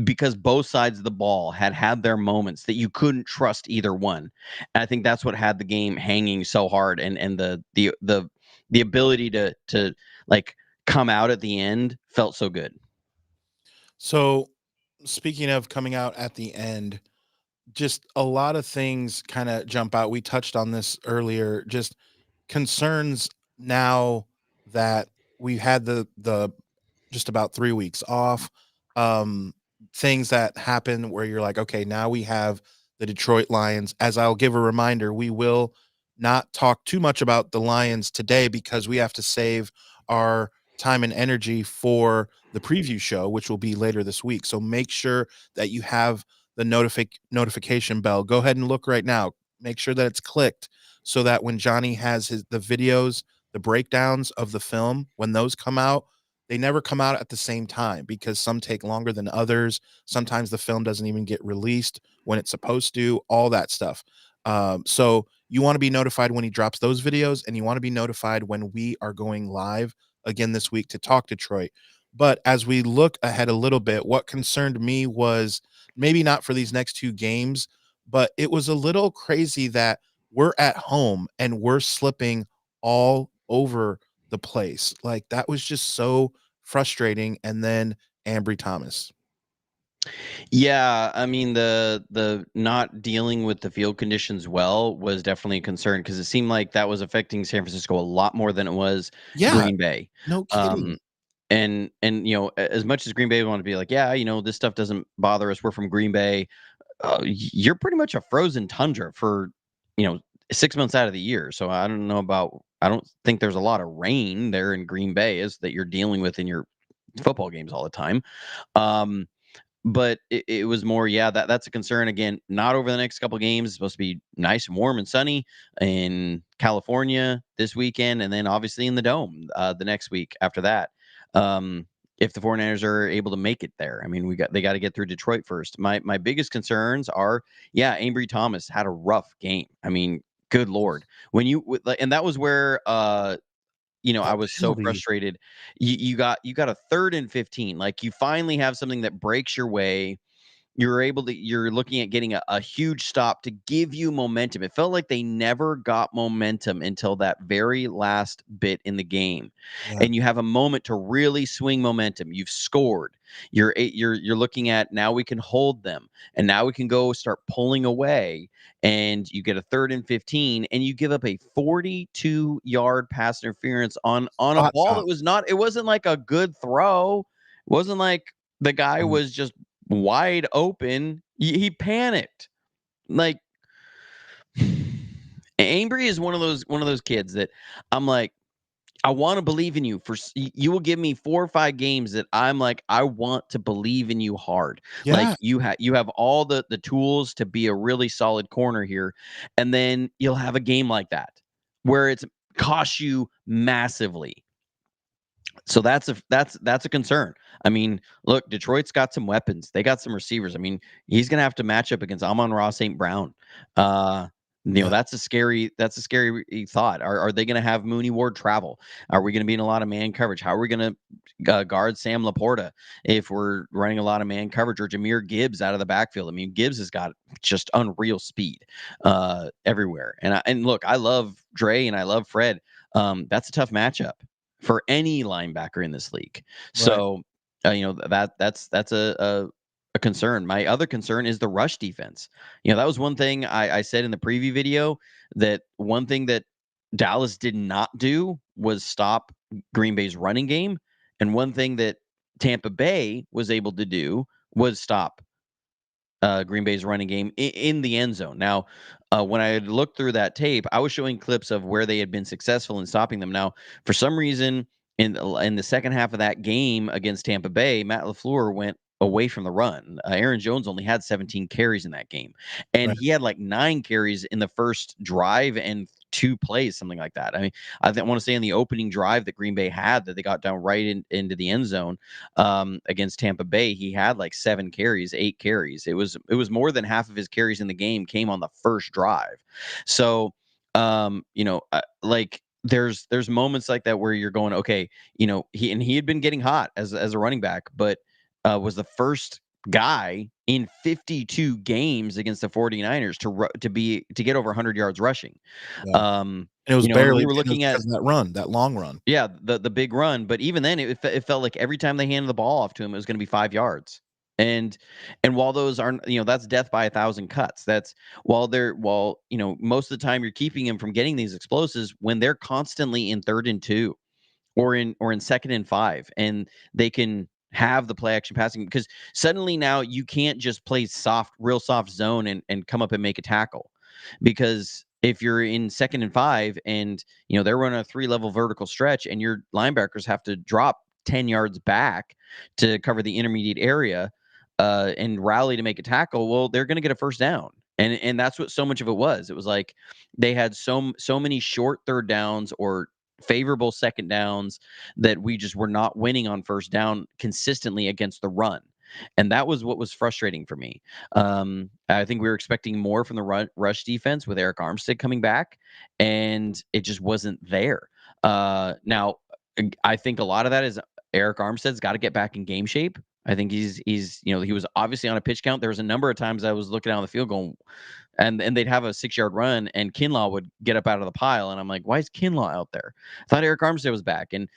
because both sides of the ball had their moments that you couldn't trust either one. And I think that's what had the game hanging so hard, and the ability to like come out at the end felt so good. So, speaking of coming out at the end, just a lot of things kind of jump out. We touched on this earlier. Just concerns now that we had the just about 3 weeks off. Um, things that happen where you're like, okay, now we have the Detroit Lions. As I'll give a reminder, we will not talk too much about the Lions today because we have to save our time and energy for the preview show, which will be later this week. So make sure that you have the notification bell. Go ahead and look right now. Make sure that it's clicked so that when Johnny has the videos, the breakdowns of the film, when those come out, they never come out at the same time because some take longer than others. Sometimes the film doesn't even get released when it's supposed to, all that stuff. So you want to be notified when he drops those videos, and you want to be notified when we are going live again this week to talk Detroit. But as we look ahead a little bit, what concerned me was maybe not for these next two games, but it was a little crazy that we're at home and we're slipping all over the place. Like that was just so frustrating. And then Ambry Thomas. Yeah, I mean the not dealing with the field conditions well was definitely a concern because it seemed like that was affecting San Francisco a lot more than it was Yeah, Green Bay. no Um, kidding. and as much as Green Bay want to be like, yeah, this stuff doesn't bother us. We're from Green Bay. You're pretty much a frozen tundra for you know 6 months out of the year. So I don't know about. I don't think there's a lot of rain there in Green Bay is that you're dealing with in your football games all the time. Um, but it was more, yeah, that's a concern. Again, not over the next couple games. It's supposed to be nice and warm and sunny in California this weekend, and then obviously in the Dome the next week after that. Um, if the 49ers are able to make it there, I mean, they got to get through Detroit first. My biggest concerns are, yeah, Ambry Thomas had a rough game. I mean, good lord, and that was where I That was so penalty. frustrated. You got a 3rd and 15. Like you finally have something that breaks your way. you're looking at getting a huge stop to give you momentum. It felt like they never got momentum until that very last bit in the game. Yeah. And you have a moment to really swing momentum. You've scored. You're looking at, now we can hold them, and now we can go start pulling away, and you get a 3rd and 15, and you give up a 42-yard pass interference on a Spot ball shot. that was not, it wasn't like a good throw. It wasn't like the guy Mm, was just wide open. He panicked. Like, Ambry is one of those kids that I'm like, I want to believe in you. You will give me 4 or 5 games that I'm like, I want to believe in you hard. Like, yeah. you have all the tools to be a really solid corner here, and then you'll have a game like that where it's cost you massively. So that's a concern. I mean, look, Detroit's got some weapons. They got some receivers. I mean, he's gonna have to match up against Amon-Ra St. Brown. Yeah. That's a scary thought. Are they gonna have Mooney Ward travel? Are we gonna be in a lot of man coverage? How are we gonna guard Sam Laporta if we're running a lot of man coverage, or Jahmyr Gibbs out of the backfield? I mean, Gibbs has got just unreal speed everywhere. And look, I love Dre and I love Fred. That's a tough matchup for any linebacker in this league. Right. So, that's a concern. My other concern is the rush defense. That was one thing I said in the preview video, that one thing that Dallas did not do was stop Green Bay's running game, and one thing that Tampa Bay was able to do was stop Green Bay's running game in the end zone. Now, when I had looked through that tape, I was showing clips of where they had been successful in stopping them. Now, for some reason, in the second half of that game against Tampa Bay, Matt LaFleur went away from the run. Aaron Jones only had 17 carries in that game, and Right. he had like 9 carries in the first drive and 2 plays, something like that. I mean, I want to say in the opening drive that Green Bay had, that they got down right into the end zone against Tampa Bay, he had like 7 carries, 8 carries. It was more than half of his carries in the game came on the first drive. So, like, there's moments like that where you're going, okay, he had been getting hot as a running back, but was the first guy in 52 games against the 49ers to get over 100 yards rushing. Yeah. Um, And it was and barely, we and were it was looking at, because of that run, that long run. yeah, the big run, but even then, it felt like every time they handed the ball off to him, it was going to be 5 yards. And while those aren't, that's death by 1,000 cuts. That's while most of the time you're keeping him from getting these explosives when they're constantly in 3rd and 2, or in 2nd and 5, and they can have the play action passing, because suddenly now you can't just play real soft zone and come up and make a tackle, because if you're in 2nd and 5 and they're running a 3-level vertical stretch and your linebackers have to drop 10 yards back to cover the intermediate area and rally to make a tackle, well, they're going to get a first down. And that's what so much of it was. It was like they had so many short 3rd downs or favorable 2nd downs that we just were not winning on first down consistently against the run. And that was what was frustrating for me. I think we were expecting more from the rush defense with Eric Armstead coming back, and it just wasn't there. Now, I think a lot of that is Eric Armstead's got to get back in game shape. I think he's he was obviously on a pitch count. There was a number of times I was looking down the field going, and they'd have a 6-yard run, and Kinlaw would get up out of the pile, and I'm like, why is Kinlaw out there? I thought Eric Armstead was back, and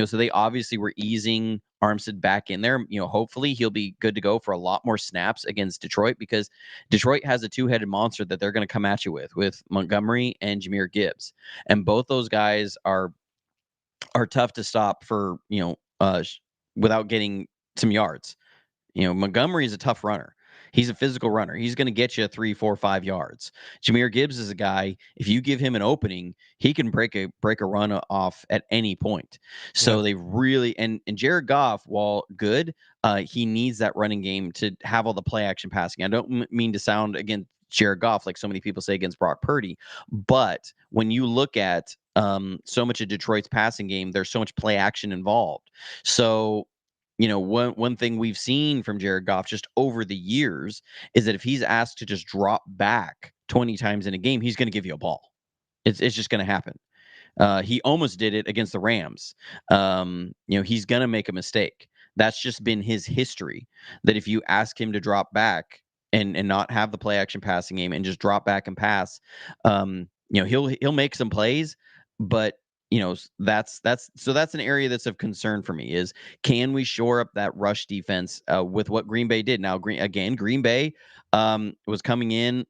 so they obviously were easing Armstead back in there. Hopefully he'll be good to go for a lot more snaps against Detroit, because Detroit has a 2-headed monster that they're going to come at you with Montgomery and Jahmyr Gibbs, and both those guys are tough to stop for without getting some yards. Montgomery is a tough runner. He's a physical runner. He's going to get you 3, 4, 5 yards. Jahmyr Gibbs is a guy, if you give him an opening, he can break a run off at any point. Yeah. So they really, and Jared Goff, while good, he needs that running game to have all the play action passing. I don't mean to sound against Jared Goff like so many people say against Brock Purdy, but when you look at so much of Detroit's passing game, there's so much play action involved. So one thing we've seen from Jared Goff just over the years is that if he's asked to just drop back 20 times in a game, he's going to give you a ball. It's just going to happen. He almost did it against the Rams. He's going to make a mistake. That's just been his history. That if you ask him to drop back and not have the play action passing game and just drop back and pass, he'll make some plays, but that's an area that's of concern for me is can we shore up that rush defense with what Green Bay did? Now, Green Bay was coming in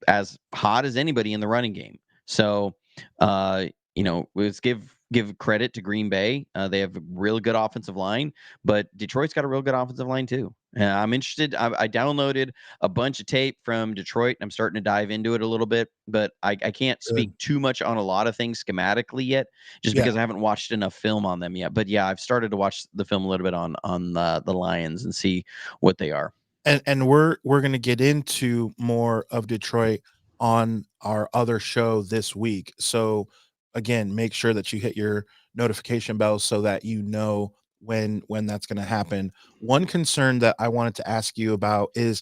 as hot as anybody in the running game. So, let's give credit to Green Bay. They have a really good offensive line, but Detroit's got a real good offensive line too. I'm interested. I downloaded a bunch of tape from Detroit. I'm starting to dive into it a little bit, but I can't speak Good. too much on a lot of things schematically yet, just Yeah. because I haven't watched enough film on them yet. But yeah, I've started to watch the film a little bit on the Lions and see what they are. And we're going to get into more of Detroit on our other show this week. So again, make sure that you hit your notification bell so that you know when that's going to happen. One concern that I wanted to ask you about is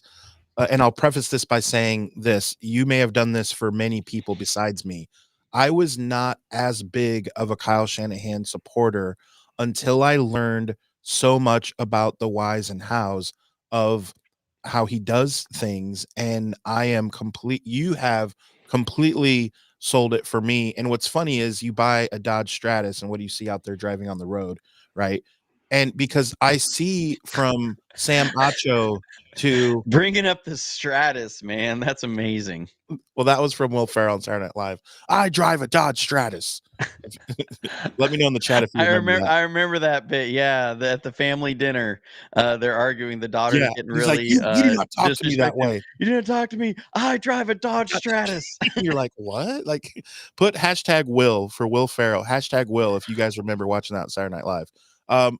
and I'll preface this by saying this, you may have done this for many people besides me. I was not as big of a Kyle Shanahan supporter until I learned so much about the whys and hows of how he does things. And I am complete, you have completely sold it for me. And what's funny is you buy a Dodge Stratus and what do you see out there driving on the road, right? And because I see from Sam Acho to Bringing up the Stratus, man, that's amazing. well, that was from Will Ferrell on Saturday Night Live. I drive a Dodge Stratus. Let me know in the chat if you remember that. I remember that bit. Yeah, at the family dinner, they're arguing. The daughter's Yeah, getting he's like, really you do not talk to me that disrespected. way. You didn't talk to me. I drive a Dodge Stratus. And you're like, what? Like, put hashtag Will for Will Ferrell. Hashtag Will if you guys remember watching that on Saturday Night Live.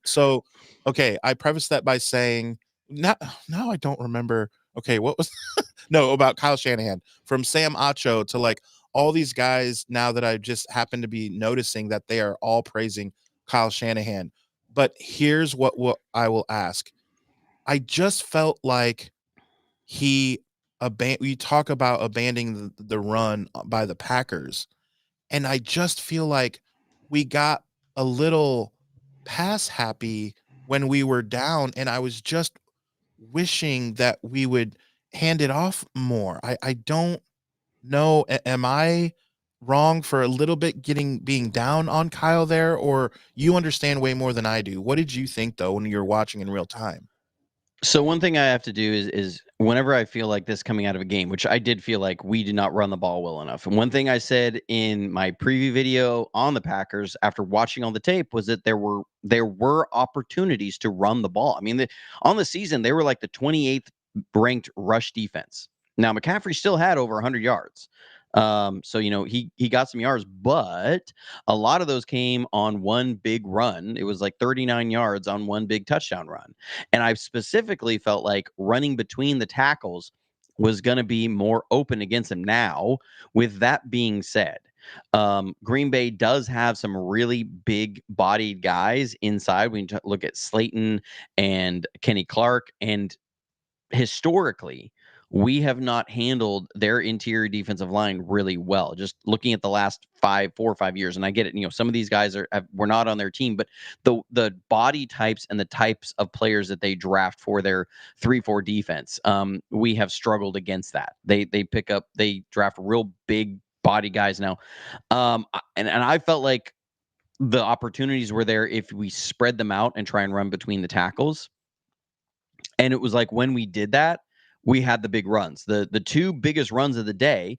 So okay, I prefaced that by saying now I don't remember. Okay, what was no about Kyle Shanahan from Sam Acho to like all these guys now that I just happen to be noticing that they are all praising Kyle Shanahan. But here's what I will ask. I just felt like he we talk about abandoning the run by the Packers, and I just feel like we got a little pass happy when we were down, and I was just wishing that we would hand it off more. I don't know. Am I wrong for a little bit being down on Kyle there, or you understand way more than I do? What did you think though when you were watching in real time? So one thing I have to do is whenever I feel like this coming out of a game, which I did feel like we did not run the ball well enough. And one thing I said in my preview video on the Packers after watching all the tape was that there were opportunities to run the ball. I mean, on the season they were like the 28th ranked rush defense. Now McCaffrey still had over 100 yards. So he got some yards, but a lot of those came on one big run. It was like 39 yards on one big touchdown run. And I specifically felt like running between the tackles was going to be more open against him. Now, with that being said, Green Bay does have some really big bodied guys inside. We look at Slayton and Kenny Clark, and historically, we have not handled their interior defensive line really well. Just looking at the last 4 or 5 years, and I get it. Some of these guys were not on their team, but the body types and the types of players that they draft for their 3-4 defense, we have struggled against that. They draft real big body guys now, and I felt like the opportunities were there if we spread them out and try and run between the tackles. And it was like when we did that, we had the big runs. The two biggest runs of the day,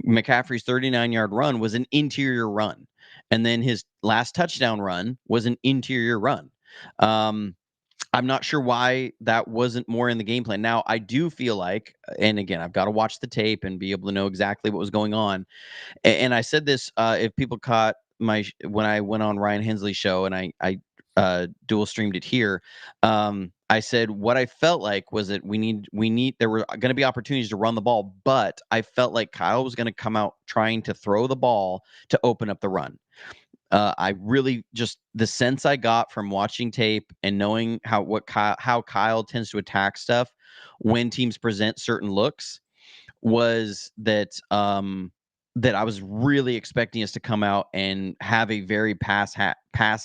McCaffrey's 39-yard run was an interior run. And then his last touchdown run was an interior run. I'm not sure why that wasn't more in the game plan. Now, I do feel like, and again, I've got to watch the tape and be able to know exactly what was going on. And I said this, if people caught when I went on Ryan Hensley's show and I dual streamed it here. I said what I felt like was that there were going to be opportunities to run the ball, but I felt like Kyle was going to come out trying to throw the ball to open up the run. I really just the sense I got from watching tape and knowing how Kyle tends to attack stuff when teams present certain looks was that that I was really expecting us to come out and have a very pass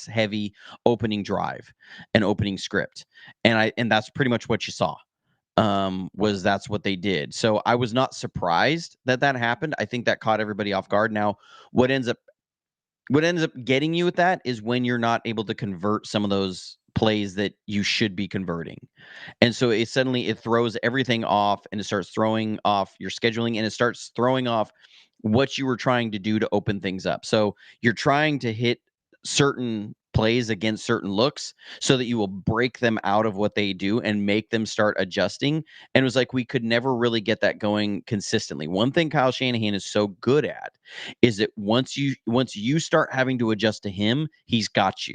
heavy opening drive and opening script. And that's pretty much what you saw. Was that's what they did. So I was not surprised that that happened. I think that caught everybody off guard. Now, what ends up what ends up getting you with that is when you're not able to convert some of those plays that you should be converting. And so it throws everything off, and it starts throwing off your scheduling, and it starts throwing off what you were trying to do to open things up. So you're trying to hit certain plays against certain looks so that you will break them out of what they do and make them start adjusting. And it was like we could never really get that going consistently. One thing Kyle Shanahan is so good at is that once you start having to adjust to him, he's got you.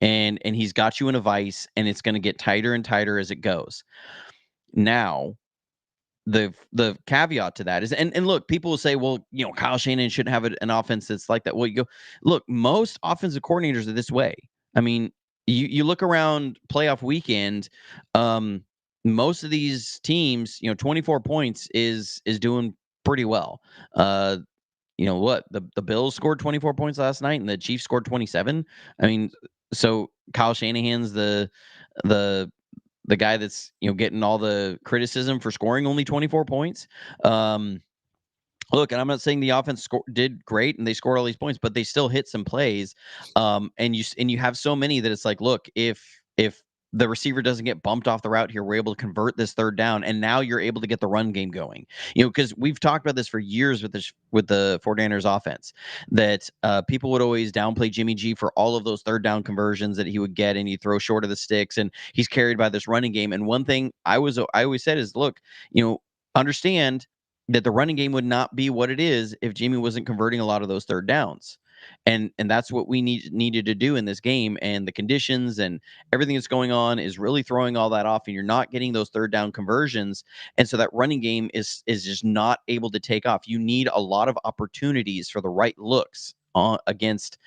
And he's got you in a vice, and it's going to get tighter and tighter as it goes. Now, the caveat to that is, and look, people will say, well, Kyle Shanahan shouldn't have an offense that's like that. Well, you go look, most offensive coordinators are this way. I mean, you look around playoff weekend, most of these teams, 24 points is doing pretty well. What, the Bills scored 24 points last night and the Chiefs scored 27. I mean, so Kyle Shanahan's the the guy that's getting all the criticism for scoring only 24 points. Um, Look, and I'm not saying the offense did great and they scored all these points, but they still hit some plays. And you have so many that it's like, look, if the receiver doesn't get bumped off the route here, we're able to convert this third down, and now you're able to get the run game going. Because we've talked about this for years with the 49ers offense, that people would always downplay Jimmy G for all of those third down conversions that he would get, and he throw short of the sticks, and he's carried by this running game. And one thing I always said is, look, understand that the running game would not be what it is if Jimmy wasn't converting a lot of those third downs. And that's what we needed to do in this game. And the conditions and everything that's going on is really throwing all that off, and you're not getting those third down conversions. And so that running game is just not able to take off. You need a lot of opportunities for the right looks against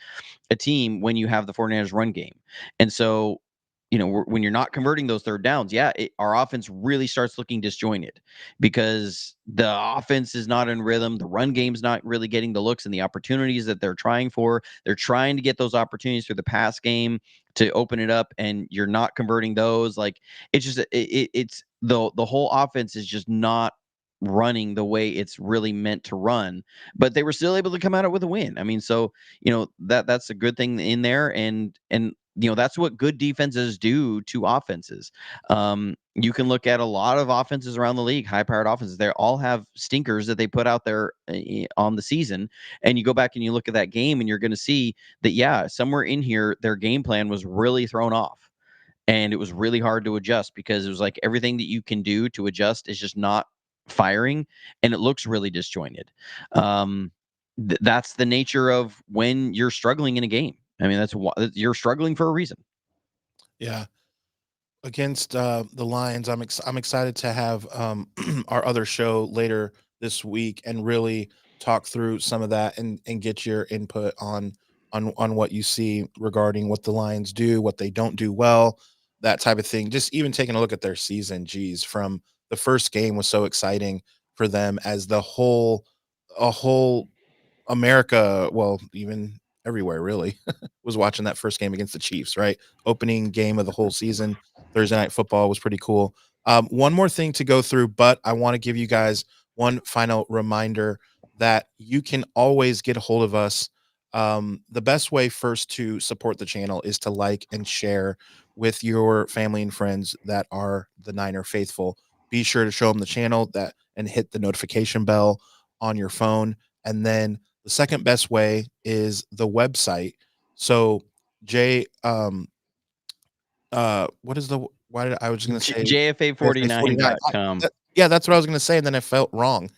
a team when you have the 49ers run game. And so, when you're not converting those third downs, yeah, our offense really starts looking disjointed because the offense is not in rhythm. The run game's not really getting the looks and the opportunities that they're trying for. They're trying to get those opportunities through the pass game to open it up, and you're not converting those. Like, it's just it's the whole offense is just not running the way it's really meant to run, but they were still able to come out with a win. I mean, so that's a good thing in there. And that's what good defenses do to offenses. You can look at a lot of offenses around the league, high-powered offenses. They all have stinkers that they put out there on the season, and you go back and you look at that game, and you're going to see that, yeah, somewhere in here their game plan was really thrown off, and it was really hard to adjust because it was like everything that you can do to adjust is just not firing, and it looks really disjointed. That's the nature of when you're struggling in a game. I mean, you're struggling for a reason. Yeah. Against the Lions, I'm excited to have our other show later this week and really talk through some of that and get your input on what you see regarding what the Lions do, what they don't do well, that type of thing. Just even taking a look at their season, geez, from the first game was so exciting for them as a whole America, well, even everywhere really, was watching that first game against the Chiefs, right? Opening game of the whole season. Thursday night football was pretty cool. One more thing to go through, but I want to give you guys one final reminder that you can always get a hold of us. The best way first to support the channel is to like and share with your family and friends that are the Niner faithful. Be sure to show them the channel that and hit the notification bell on your phone. And then the second best way is the website. So Jay, what is the why did I was gonna say JFA 49. JFA49.com. Yeah, that's what I was gonna say, and then I felt wrong.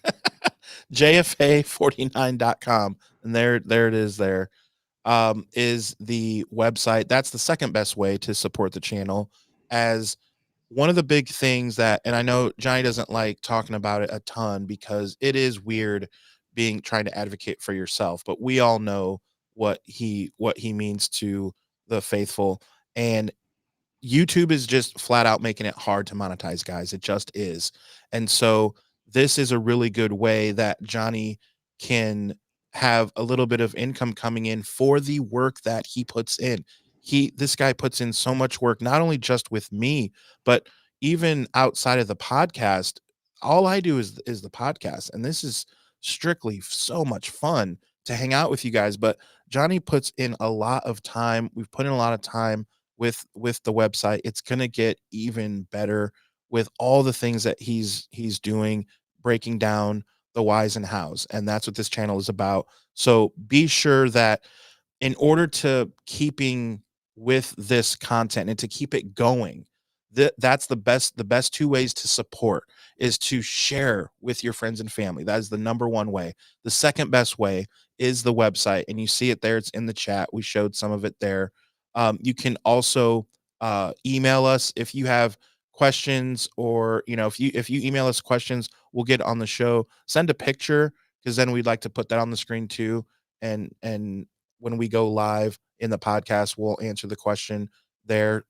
JFA49.com. And there it is there. Is the website. That's the second best way to support the channel. As one of the big things that, and I know Johnny doesn't like talking about it a ton because it is weird being trying to advocate for yourself, but we all know what he means to the faithful. And YouTube is just flat out making it hard to monetize, guys. It just is. And so this is a really good way that Johnny can have a little bit of income coming in for the work that he puts in. This guy puts in so much work, not only just with me, but even outside of the podcast. All I do is the podcast, and this is strictly so much fun to hang out with you guys. But Johnny puts in a lot of time. We've put in a lot of time with the website. It's gonna get even better with all the things that he's doing, breaking down the whys and hows, and that's what this channel is about. So be sure that in order to keeping with this content and to keep it going, that's the best two ways to support is to share with your friends and family. That is the number one way. The second best way is the website, and you see it there. It's in the chat. We showed some of it there. You can also email us if you have questions, or if you email us questions, we'll get on the show. Send a picture, because then we'd like to put that on the screen too. And when we go live in the podcast, we'll answer the question there.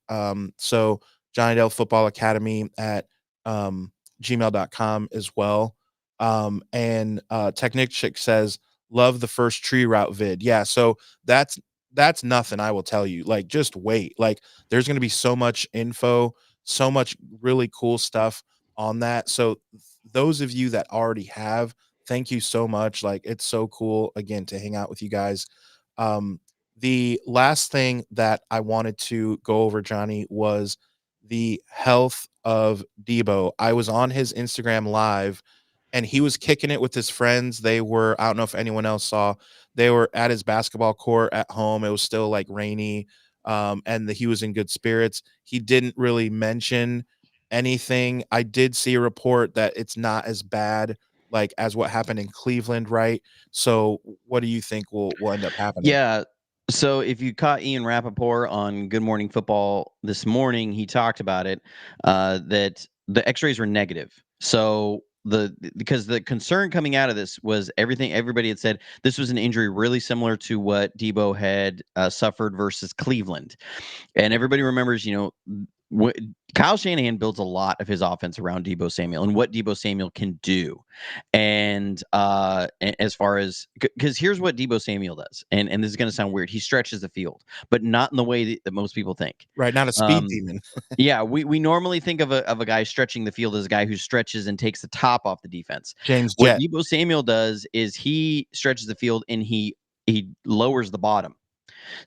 So Johnny Dell Football Academy at gmail.com as well. And Technic Chick says, love the first tree route vid. Yeah, so that's nothing, I will tell you. Like, just wait. Like, there's gonna be so much info, so much really cool stuff on that. So those of you that already have, thank you so much. Like, it's so cool again to hang out with you guys. Um, the last thing that I wanted to go over, Johnny, was the health of Deebo. I was on his Instagram live, and he was kicking it with his friends. They were, I don't know if anyone else saw, they were at his basketball court at home. It was still like rainy, and he was in good spirits. He didn't really mention anything. I did see a report that it's not as bad like as what happened in Cleveland, right? So what do you think will end up happening? Yeah. So if you caught Ian Rappaport on Good Morning Football this morning, he talked about it, that the X-rays were negative. So because the concern coming out of this was everybody had said this was an injury really similar to what Deebo had suffered versus Cleveland. And everybody remembers, what Kyle Shanahan builds a lot of his offense around Deebo Samuel and what Deebo Samuel can do. And as far as, because here's what Deebo Samuel does, and this is going to sound weird. He stretches the field, but not in the way that most people think. Right, not a speed Um, demon. yeah, we normally think of a guy stretching the field as a guy who stretches and takes the top off the defense. James What Jett. Deebo Samuel does is he stretches the field and he lowers the bottom.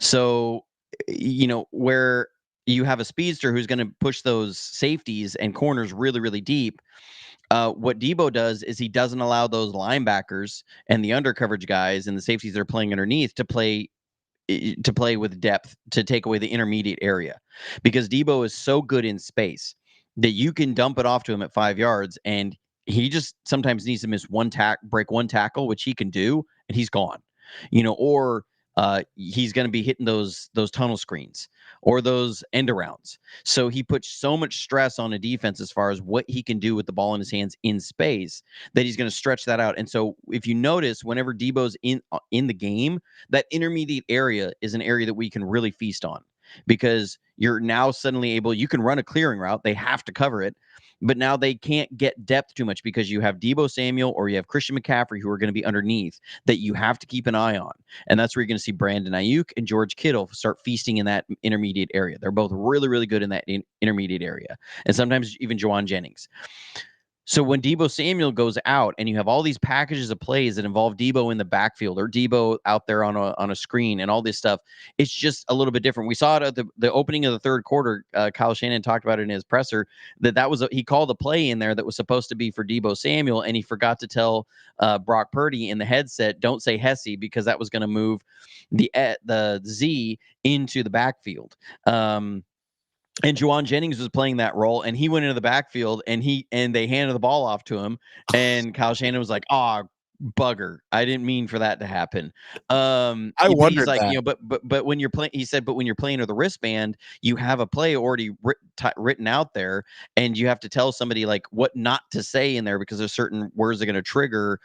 So, where you have a speedster who's going to push those safeties and corners really, really deep. What Deebo does is he doesn't allow those linebackers and the undercoverage guys and the safeties that are playing underneath to play with depth to take away the intermediate area, because Deebo is so good in space that you can dump it off to him at 5 yards, and he just sometimes needs to miss break one tackle, which he can do, and he's gone. Or he's going to be hitting those tunnel screens or those end arounds. So he puts so much stress on a defense as far as what he can do with the ball in his hands in space that he's going to stretch that out. And so if you notice, whenever Deebo's in the game, that intermediate area is an area that we can really feast on, because you're now suddenly you can run a clearing route. They have to cover it, but now they can't get depth too much because you have Deebo Samuel or you have Christian McCaffrey who are going to be underneath that you have to keep an eye on. And that's where you're going to see Brandon Ayuk and George Kittle start feasting in that intermediate area. They're both really, really good in that intermediate area. And sometimes even Juwan Jennings. So when Deebo Samuel goes out and you have all these packages of plays that involve Deebo in the backfield or Deebo out there on a screen and all this stuff, it's just a little bit different. We saw it at the opening of the third quarter. Kyle Shanahan talked about it in his presser he called a play in there that was supposed to be for Deebo Samuel, and he forgot to tell Brock Purdy in the headset, don't say Hesse, because that was going to move the Z into the backfield. And Juwan Jennings was playing that role, and he went into the backfield, and they handed the ball off to him, and Kyle Shanahan was like, "Oh, bugger! I didn't mean for that to happen." I But he's wondered like, that. but when you're playing, he said, but when you're playing with a wristband, you have a play already written out there, and you have to tell somebody like what not to say in there, because there's certain words that are going to trigger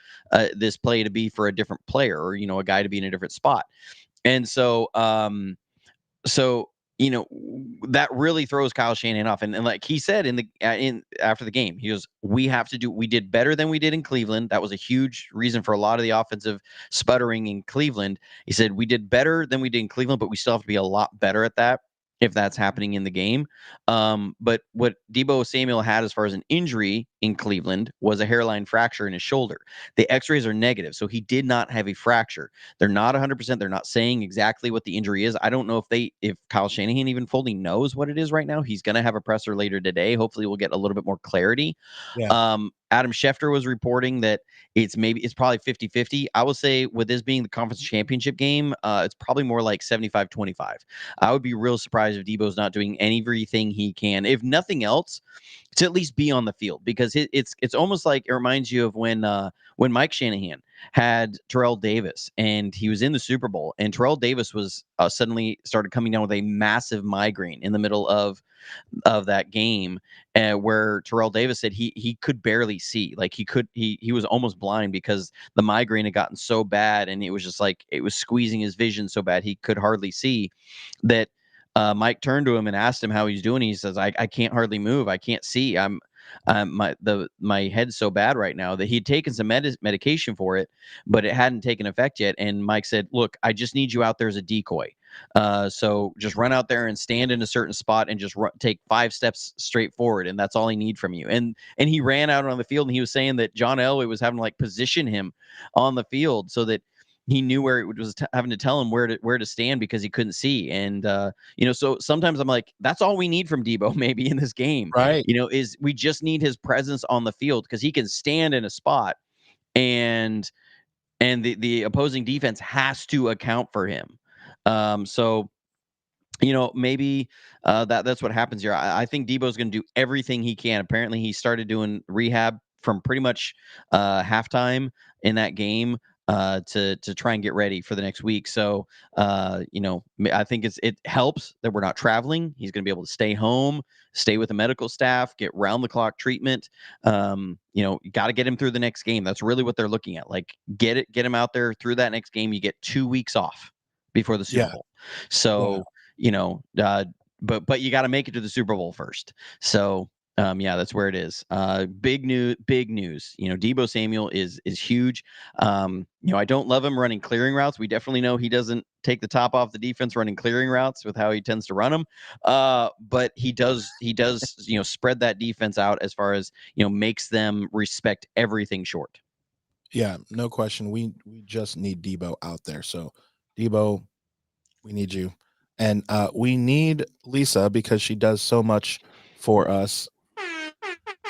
this play to be for a different player, or a guy to be in a different spot, and so. that really throws Kyle Shanahan off. And like he said in after the game, he goes, we did better than we did in Cleveland. That was a huge reason for a lot of the offensive sputtering in Cleveland. He said, we did better than we did in Cleveland, but we still have to be a lot better at that if that's happening in the game. But what Deebo Samuel had as far as an injury in Cleveland was a hairline fracture in his shoulder. The x-rays are negative, so he did not have a fracture. They're not 100%. They're not saying exactly what the injury is. I don't know if Kyle Shanahan even fully knows what it is right now. He's going to have a presser later today. Hopefully we'll get a little bit more clarity. Yeah. Adam Schefter was reporting that it's probably 50-50. I will say with this being the conference championship game, it's probably more like 75-25. I would be real surprised if Deebo's not doing everything he can, if nothing else, to at least be on the field, because it's almost like it reminds you of when Mike Shanahan had Terrell Davis and he was in the Super Bowl, and Terrell Davis was suddenly started coming down with a massive migraine in the middle of that game, where Terrell Davis said he could barely see, like he was almost blind because the migraine had gotten so bad, and it was just like it was squeezing his vision so bad he could hardly see. That Mike turned to him and asked him how he's doing. He says, I can't hardly move. I can't see. My head's so bad right now, that he'd taken some medication for it, but it hadn't taken effect yet. And Mike said, look, I just need you out there as a decoy. So just run out there and stand in a certain spot and just take 5 steps straight forward, and that's all I need from you. And he ran out on the field, and he was saying that John Elway was having to like position him on the field so that he knew where it was, having to tell him where to stand because he couldn't see. And so sometimes I'm like, that's all we need from Deebo maybe in this game. Right. Is we just need his presence on the field, because he can stand in a spot, and the opposing defense has to account for him. So maybe that's what happens here. I think Deebo's going to do everything he can. Apparently, he started doing rehab from pretty much halftime in that game to try and get ready for the next week. So, I think it helps that we're not traveling. He's going to be able to stay home, stay with the medical staff, get round the clock treatment. You got to get him through the next game. That's really what they're looking at. Like, get him out there through that next game. You get 2 weeks off before the Super Yeah. Bowl. Yeah. So, you know, uh, but you got to make it to the Super Bowl first. So, yeah, that's where it is. Big news, big news. Deebo Samuel is huge. I don't love him running clearing routes. We definitely know he doesn't take the top off the defense running clearing routes with how he tends to run them. But he does spread that defense out as far as makes them respect everything short. Yeah. No question. We just need Debo out there. So, Debo, we need you. And we need Lisa because she does so much for us.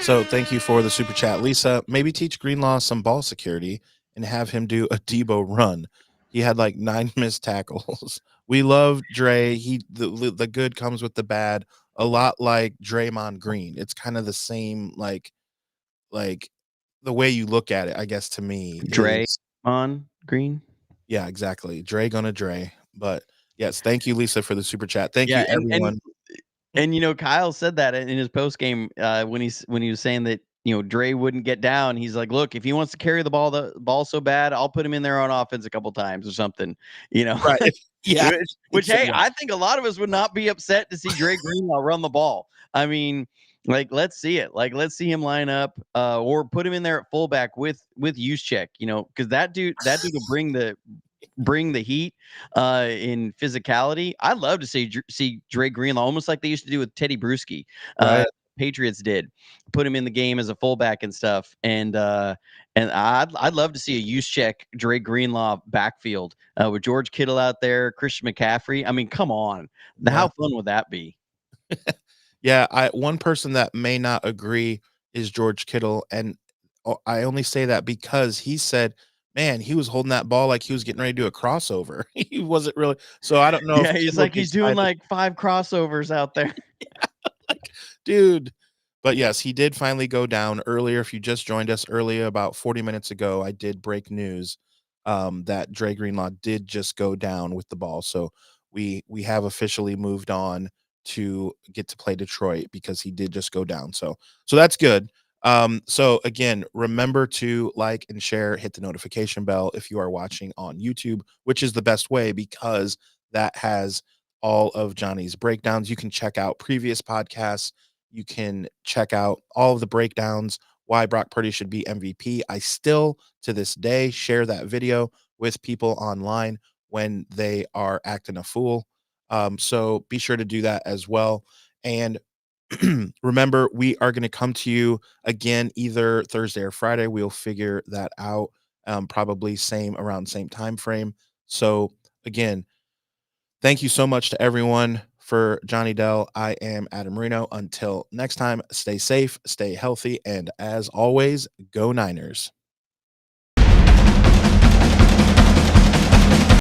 So thank you for the super chat, Lisa. Maybe teach Greenlaw some ball security and have him do a Debo run. He had like 9 missed tackles. We love Dre. The good comes with the bad. A lot like Draymond Green. It's kind of the same like the way you look at it. I guess to me Dre is on Green. yeah, exactly. Dre gonna Dre. But yes, thank you, Lisa, for the super chat. Thank Yeah, you, everyone. and Kyle said that in his post game when he was saying that Dre wouldn't get down. He's like, look, if he wants to carry the ball so bad, I'll put him in there on offense a couple times or something. You know, Right. Yeah. which hey, Yeah. I think a lot of us would not be upset to see Dre Greenlaw run the ball. I mean, like let's see it. Like let's see him line up or put him in there at fullback with Juszczyk. Because that dude will bring the heat in physicality. I'd love to see Dre Greenlaw, almost like they used to do with Teddy Bruschi. Right. Patriots did put him in the game as a fullback and stuff. And I'd love to see a Juszczyk Dre Greenlaw backfield with George Kittle out there, Christian McCaffrey. I mean, come on, Yeah. how fun would that be? Yeah, one person that may not agree is George Kittle, and I only say that because he said, "Man, he was holding that ball like he was getting ready to do a crossover." He wasn't really. So I don't know if Yeah, he's Kittle like he's doing decided, like 5 crossovers out there. like, dude. But yes, he did finally go down earlier. If you just joined us earlier, about 40 minutes ago, I did break news that Dre Greenlaw did just go down with the ball. So we have officially moved on to get to play Detroit because he did just go down. So that's good. So again, remember to like and share, hit the notification bell if you are watching on YouTube, which is the best way because that has all of Johnny's breakdowns. You can check out previous podcasts. You can check out all of the breakdowns, why Brock Purdy should be MVP. I still, to this day, share that video with people online when they are acting a fool. So be sure to do that as well. And remember, we are going to come to you again either Thursday or Friday. We'll figure that out. Probably same around same time frame. So again, thank you so much to everyone. For Johnny Dell, I am Adam Marino. Until next time, stay safe, stay healthy, and as always, go Niners.